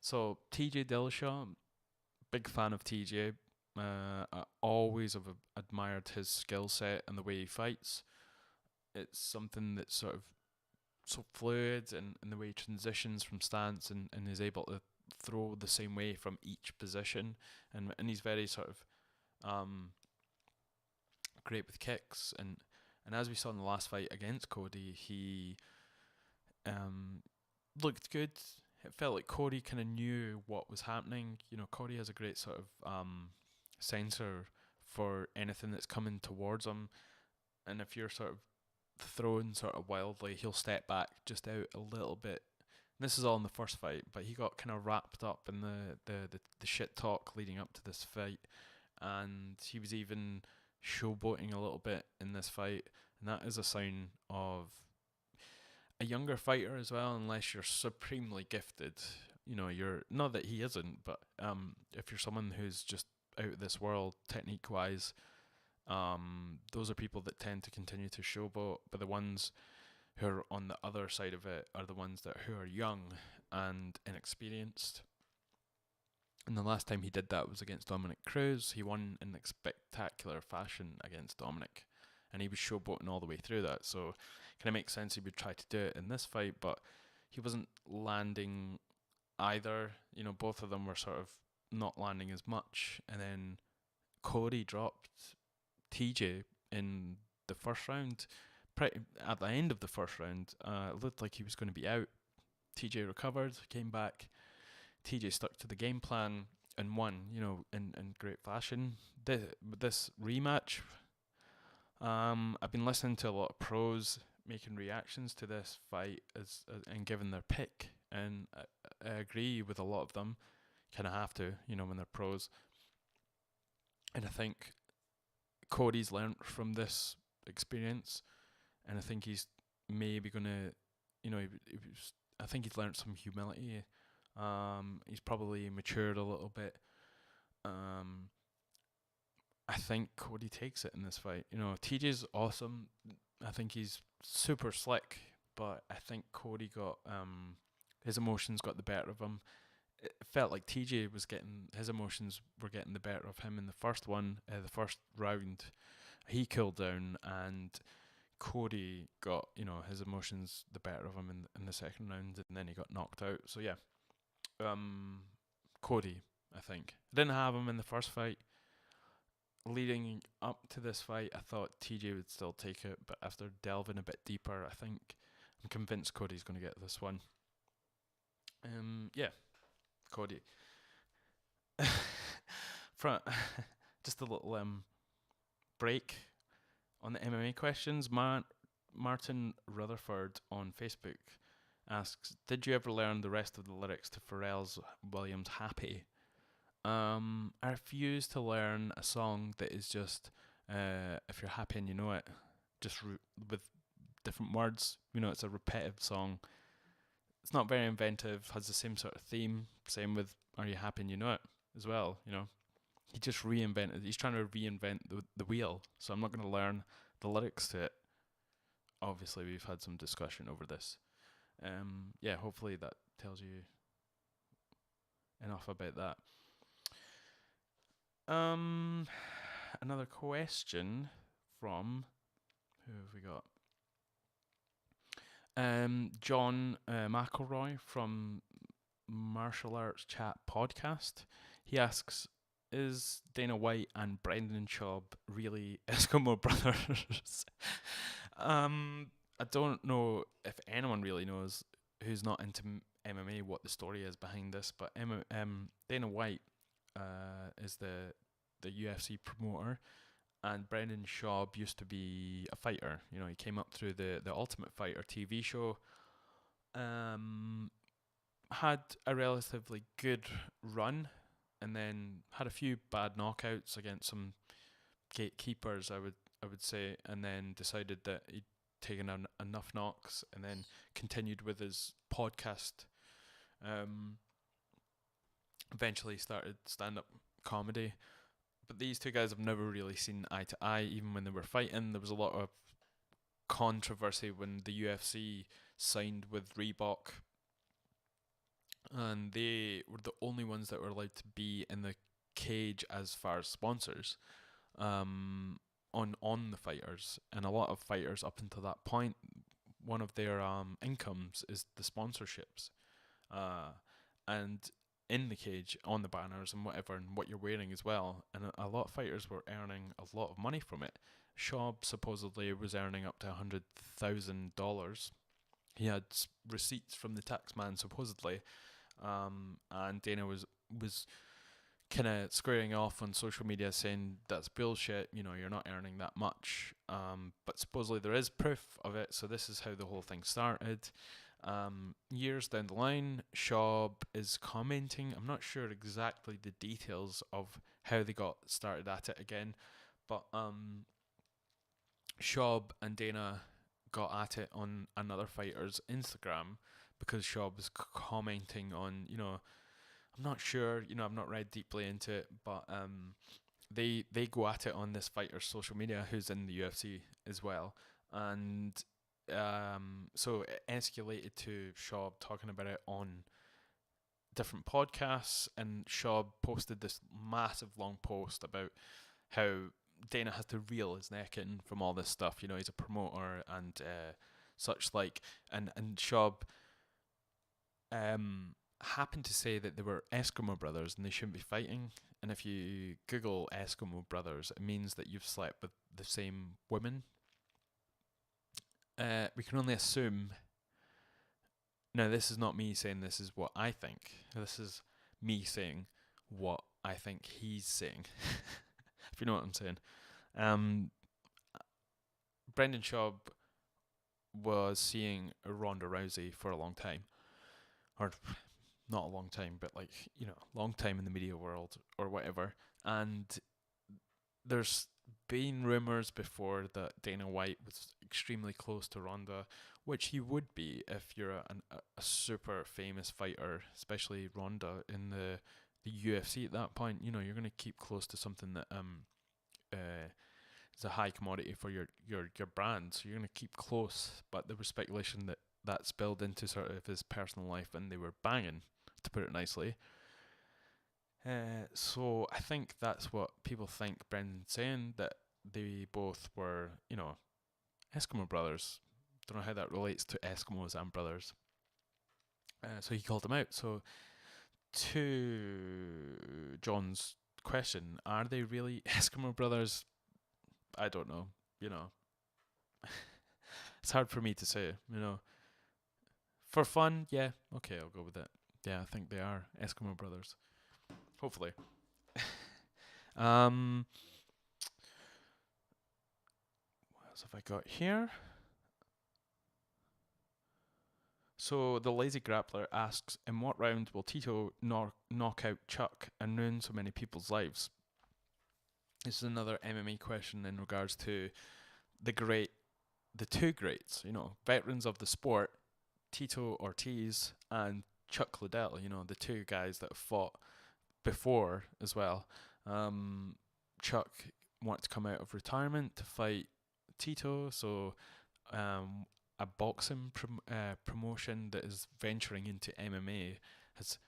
So TJ Dillashaw, big fan of TJ. I always have admired his skill set and the way he fights. It's something that's sort of so fluid, and the way he transitions from stance, and is able to throw the same way from each position, and he's very sort of great with kicks, and as we saw in the last fight against Cody, he looked good. It felt like Cody kind of knew what was happening. You know, Cody has a great sort of sensor for anything that's coming towards him, and if you're sort of thrown sort of wildly, he'll step back just out a little bit. This is all in the first fight, but he got kind of wrapped up in the shit talk leading up to this fight, and he was even showboating a little bit in this fight, and that is a sign of a younger fighter as well, unless you're supremely gifted. You know, you're not that he isn't, but if you're someone who's just out of this world technique wise, those are people that tend to continue to showboat, but the ones who are on the other side of it are the ones who are young and inexperienced. And the last time he did that was against Dominic Cruz. He won in spectacular fashion against Dominic, and he was showboating all the way through that. So it kind of makes sense he would try to do it in this fight, but he wasn't landing either. You know, both of them were sort of not landing as much. And then Cody dropped TJ in the first round. At the end of the first round, it looked like he was going to be out. TJ recovered, came back. TJ stuck to the game plan and won, you know, in great fashion. This rematch, I've been listening to a lot of pros making reactions to this fight and giving their pick, and I agree with a lot of them. Kind of have to, you know, when they're pros. And I think Cody's learnt from this experience, and I think he's maybe gonna, you know, I think he's learnt some humility. He's probably matured a little bit. I think Cody takes it in this fight. You know, TJ's awesome. I think he's super slick, but I think Cody got his emotions got the better of him. It felt like TJ was getting his emotions were getting the better of him in the first one, the first round. He cooled down, and Cody got, you know, his emotions the better of him in the second round, and then he got knocked out. So yeah, Cody, I think. I didn't have him in the first fight. Leading up to this fight, I thought TJ would still take it, but after delving a bit deeper, I'm convinced Cody's going to get this one. Yeah, Cody. From just a little break on the MMA questions. Martin Rutherford on Facebook asks, "Did you ever learn the rest of the lyrics to Pharrell Williams' Happy?" I refuse to learn a song that is just if you're happy and you know it, just with different words. You know, it's a repetitive song. It's not very inventive. Has the same sort of theme. Same with "Are You Happy and You Know It" as well. You know, he just reinvented. He's trying to reinvent the wheel. So I'm not going to learn the lyrics to it. Obviously, we've had some discussion over this. Yeah, hopefully that tells you enough about that. Another question from who have we got? John McElroy from Martial Arts Chat Podcast. He asks, "Is Dana White and Brendan Schaub really Eskimo brothers?" I don't know if anyone really knows, who's not into MMA, what the story is behind this, but Dana White is the UFC promoter, and Brendan Schaub used to be a fighter. You know, he came up through the Ultimate Fighter TV show. Had a relatively good run, and then had a few bad knockouts against some gatekeepers, I would say, and then decided that he'd taken enough knocks, and then continued with his podcast. Eventually started stand-up comedy. But these two guys have never really seen eye to eye, even when they were fighting. There was a lot of controversy when the UFC signed with Reebok, and they were the only ones that were allowed to be in the cage as far as sponsors, on the fighters. And a lot of fighters up until that point, one of their incomes is the sponsorships, uh, and in the cage, on the banners and whatever, and what you're wearing as well. And a lot of fighters were earning a lot of money from it. Schaub supposedly was earning up to $100,000. He had receipts from the tax man supposedly, and Dana was kind of squaring off on social media saying that's bullshit. You're not earning that much. But supposedly there is proof of it. So this is how the whole thing started. Years down the line, Schaub is commenting. I'm not sure exactly the details of how they got started at it again, but Schaub and Dana got at it on another fighter's Instagram because Schaub was commenting on, I'm not sure, I've not read deeply into it, but they go at it on this fighter's social media who's in the UFC as well, and so it escalated to Schaub talking about it on different podcasts, and Schaub posted this massive long post about how Dana has to reel his neck in from all this stuff. He's a promoter and such like, and Schaub happened to say that they were Eskimo brothers and they shouldn't be fighting. And if you Google Eskimo brothers, it means that you've slept with the same women. We can only assume. Now, this is not me saying this is what I think. This is me saying what I think he's saying. If you know what I'm saying. Brendan Schaub was seeing Ronda Rousey for a long time. Or not a long time, but long time in the media world or whatever. And there's been rumours before that Dana White was extremely close to Ronda, which he would be if you're a super famous fighter, especially Ronda in the UFC at that point. You're going to keep close to something that is a high commodity for your brand, so you're going to keep close. But there was speculation that spilled into sort of his personal life, and they were banging, to put it nicely. So I think that's what people think Brendan's saying, that they both were, Eskimo brothers. Don't know how that relates to Eskimos and brothers. So he called them out. So to John's question, are they really Eskimo brothers? I don't know. It's hard for me to say. For fun, yeah, okay, I'll go with it. Yeah, I think they are Eskimo brothers. Hopefully. What else have I got here? So the lazy grappler asks, in what round will Tito knock out Chuck and ruin so many people's lives? This is another MMA question in regards to the two greats, veterans of the sport, Tito Ortiz and Chuck Liddell, the two guys that fought before as well. Chuck wanted to come out of retirement to fight Tito, so a boxing promotion that is venturing into MMA has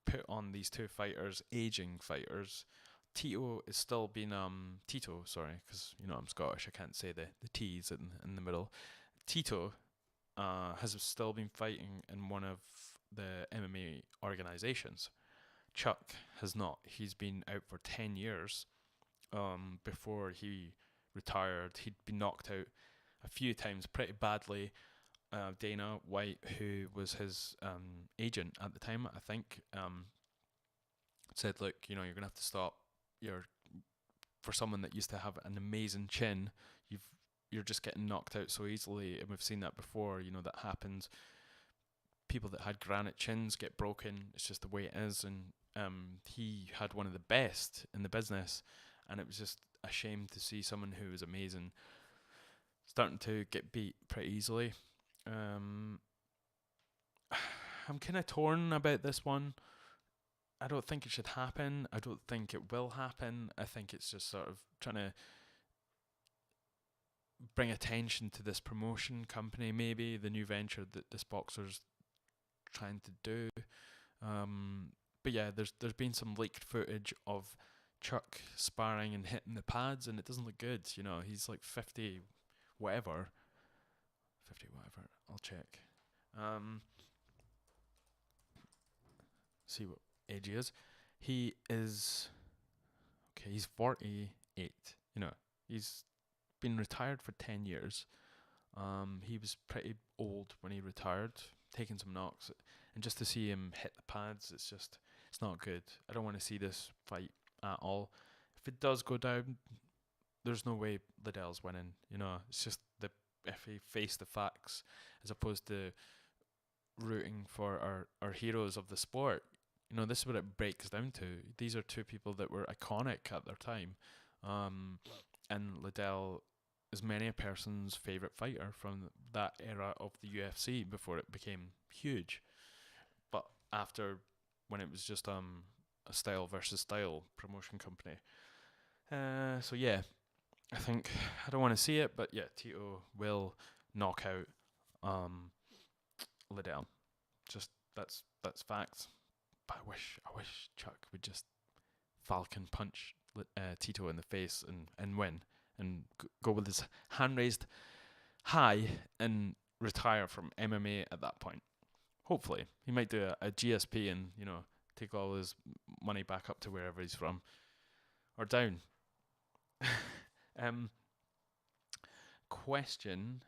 put on these two fighters, aging fighters. Tito is still being Tito, sorry, because I'm Scottish, I can't say the T's in the middle. Tito has still been fighting in one of the MMA organizations. Chuck has not. He's been out for 10 years. Before he retired, he'd been knocked out a few times pretty badly. Dana White, who was his agent at the time, I think, said, look, you're going to have to stop. For someone that used to have an amazing chin, you're just getting knocked out so easily, and we've seen that before. That happens. People that had granite chins get broken. It's just the way it is, and he had one of the best in the business, and it was just a shame to see someone who was amazing starting to get beat pretty easily. I'm kind of torn about this one. I don't think it should happen. I don't think it will happen. I think it's just sort of trying to bring attention to this promotion company, maybe the new venture that this boxer's trying to do. But yeah, there's been some leaked footage of Chuck sparring and hitting the pads, and it doesn't look good. You know, he's like 50, whatever. 50, whatever. I'll check. See what age he is. He is okay. He's 48. You know, he's been retired for 10 years. He was pretty old when he retired, taking some knocks, and just to see him hit the pads, it's not good. I don't want to see this fight at all. If it does go down, there's no way Liddell's winning. You know, it's just if he faced the facts as opposed to rooting for our heroes of the sport. You know, this is what it breaks down to. These are two people that were iconic at their time, and Liddell is many a person's favourite fighter from that era of the UFC before it became huge. But after, when it was just a style versus style promotion company. So yeah, I think I don't want to see it, but yeah, Tito will knock out Liddell. Just that's facts. But I wish Chuck would just Falcon punch Tito in the face and win and go with his hand raised high and retire from MMA at that point. Hopefully, he might do a GSP and take all his money back up to wherever he's from or down. Question,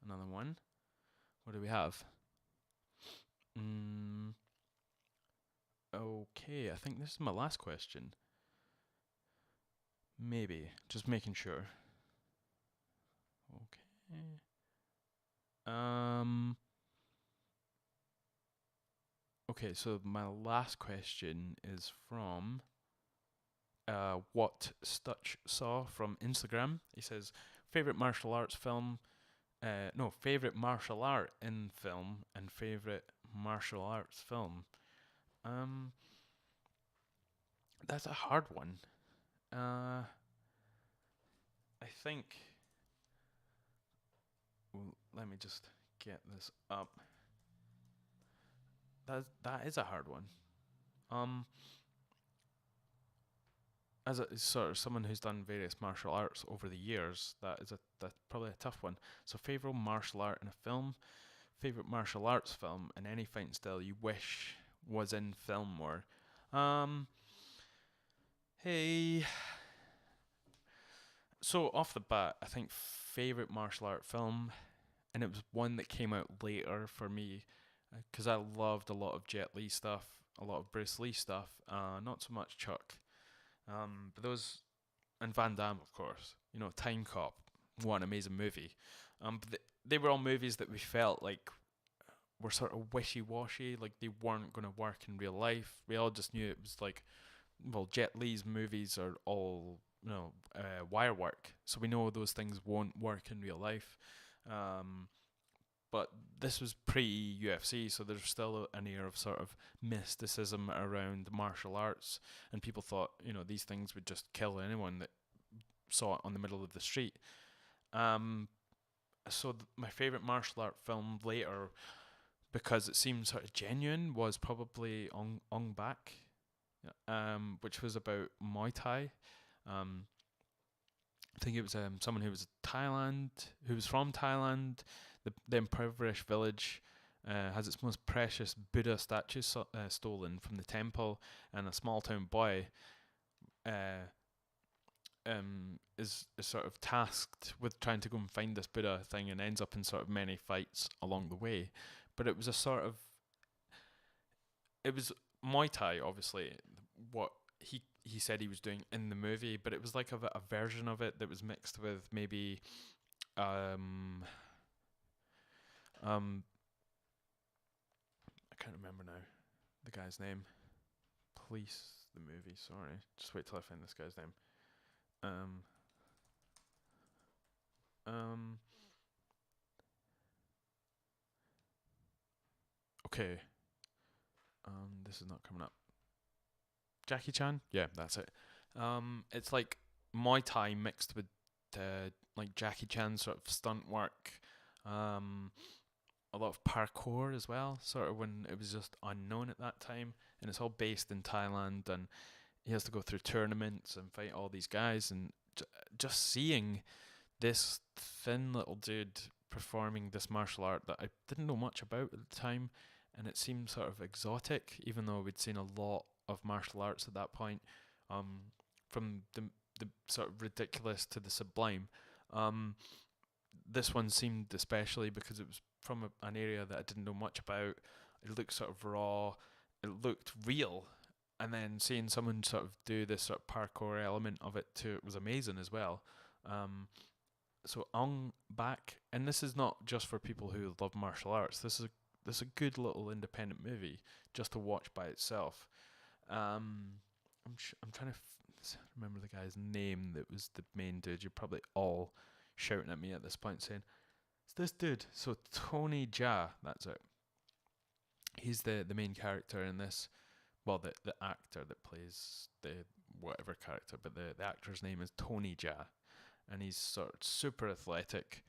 another one. What do we have? Okay, I think this is my last question. Maybe, just making sure. Okay. Okay, so my last question is from what Stutch saw from Instagram. He says, favorite martial arts film. Favorite martial art in film and favorite martial arts film. That's a hard one. I think. Well, let me just get this up. That is a hard one. As a sort of someone who's done various martial arts over the years, that's probably a tough one. So favorite martial art in a film, favorite martial arts film, and any fighting style you wish was in film more. Hey. So off the bat, I think favorite martial art film, and it was one that came out later for me, because I loved a lot of Jet Li stuff, a lot of Bruce Lee stuff, not so much Chuck. But those, and Van Damme, of course. Time Cop, what an amazing movie. But they were all movies that we felt like were sort of wishy-washy, like they weren't going to work in real life. We all just knew it was like, well, Jet Li's movies are all wire work, so we know those things won't work in real life. But this was pre-UFC, so there's still an air of sort of mysticism around martial arts, and people thought these things would just kill anyone that saw it on the middle of the street. So my favorite martial art film later, because it seemed sort of genuine, was probably Ong Bak, which was about Muay Thai. I think it was someone who was from Thailand. The impoverished village has its most precious Buddha statue stolen from the temple, and a small town boy is sort of tasked with trying to go and find this Buddha thing, and ends up in sort of many fights along the way. But it was Muay Thai, obviously, what he said he was doing in the movie, but it was like a version of it that was mixed with maybe I can't remember now the guy's name. Police, the movie, sorry. Just wait till I find this guy's name. Okay. This is not coming up. Jackie Chan? Yeah, that's it. It's like Muay Thai mixed with like Jackie Chan sort of stunt work, a lot of parkour as well, sort of when it was just unknown at that time, and it's all based in Thailand, and he has to go through tournaments and fight all these guys, and just seeing this thin little dude performing this martial art that I didn't know much about at the time, and it seemed sort of exotic, even though we'd seen a lot of martial arts at that point, from the sort of ridiculous to the sublime. Um, this one seemed especially because it was from an area that I didn't know much about. It looked sort of raw. It looked real, and then seeing someone sort of do this sort of parkour element of it too, it was amazing as well. So Ong Bak, and this is not just for people who love martial arts. This is a good little independent movie just to watch by itself. I'm trying to remember the guy's name that was the main dude. You're probably all shouting at me at this point saying, "It's this dude." So Tony Jaa, that's it. He's the main character in this. Well, the actor that plays the whatever character, but the actor's name is Tony Jaa, and he's sort of super athletic,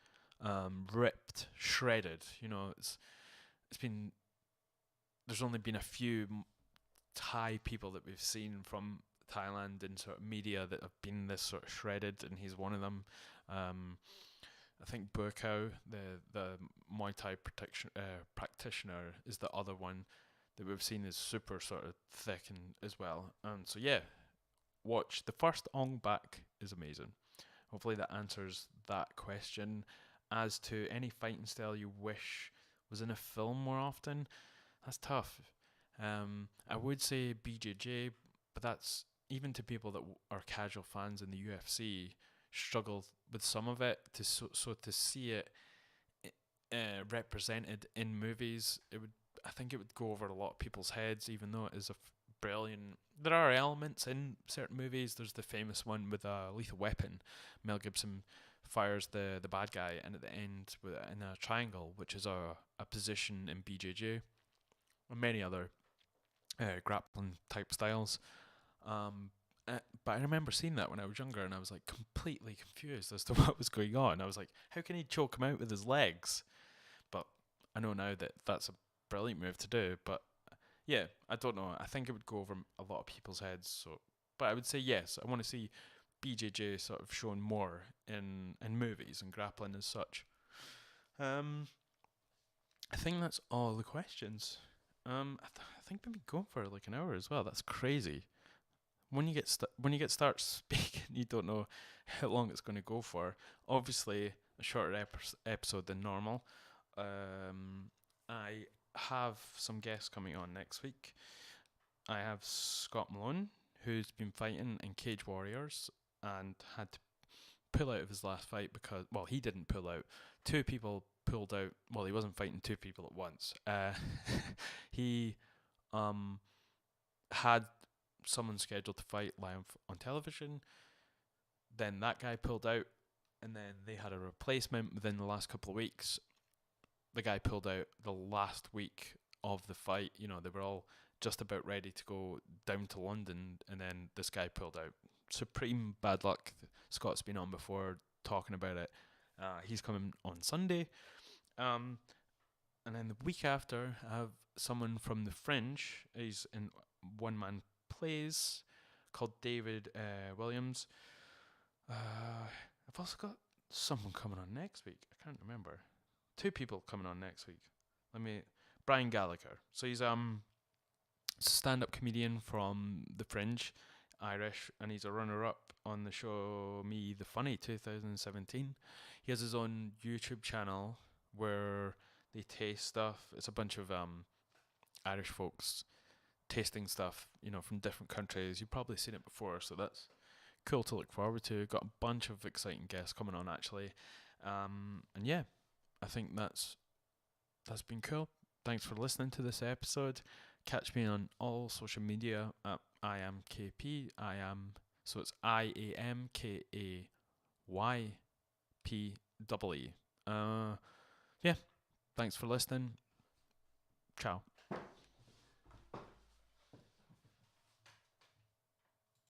ripped, shredded. You know, it's been there's only been a few Thai people that we've seen from Thailand in sort of media that have been this sort of shredded, and he's one of them. I think Burkow, the Muay Thai practitioner, is the other one that we've seen is super sort of thick and as well. So yeah, watch the first Ong Bak is amazing. Hopefully that answers that question. As to any fighting style you wish was in a film more often, that's tough. I would say BJJ, but that's even to people that are casual fans in the UFC struggle with some of it. So to see it represented in movies, I think it would go over a lot of people's heads, even though it is brilliant. There are elements in certain movies. There's the famous one with Lethal Weapon. Mel Gibson fires the bad guy, and at the end in a triangle, which is a position in BJJ, and many other grappling type styles. But I remember seeing that when I was younger, and I was like completely confused as to what was going on. I was like, how can he choke him out with his legs? But I know now that that's a brilliant move to do. But yeah, I don't know. I think it would go over a lot of people's heads. So, but I would say yes. I want to see BJJ sort of shown more in movies and grappling as such. I think that's all the questions. I think we've been going for like an hour as well. That's crazy. When you get start speaking, you don't know how long it's going to go for. Obviously, a shorter episode than normal. I have some guests coming on next week. I have Scott Malone, who's been fighting in Cage Warriors and had to pull out of his last fight because, well, he didn't pull out. Two people pulled out. Well, he wasn't fighting two people at once. He had someone scheduled to fight live on television. Then that guy pulled out, and then they had a replacement within the last couple of weeks. The guy pulled out the last week of the fight. You know, they were all just about ready to go down to London, and then this guy pulled out. Supreme bad luck. Scott's been on before talking about it. He's coming on Sunday. And then the week after, I have someone from The Fringe. He's in one-man plays called David Williams. I've also got someone coming on next week. I can't remember. Two people coming on next week. Brian Gallagher. So he's a stand-up comedian from The Fringe, Irish, and he's a runner-up on the show Me the Funny 2017. He has his own YouTube channel where they taste stuff. It's a bunch of Irish folks tasting stuff, you know, from different countries. You've probably seen it before, so that's cool to look forward to. Got a bunch of exciting guests coming on actually, and yeah, I think that's been cool. Thanks for listening to this episode. Catch me on all social media at IAMKaypee. So it's IAMKAYPEE. Yeah, thanks for listening. Ciao.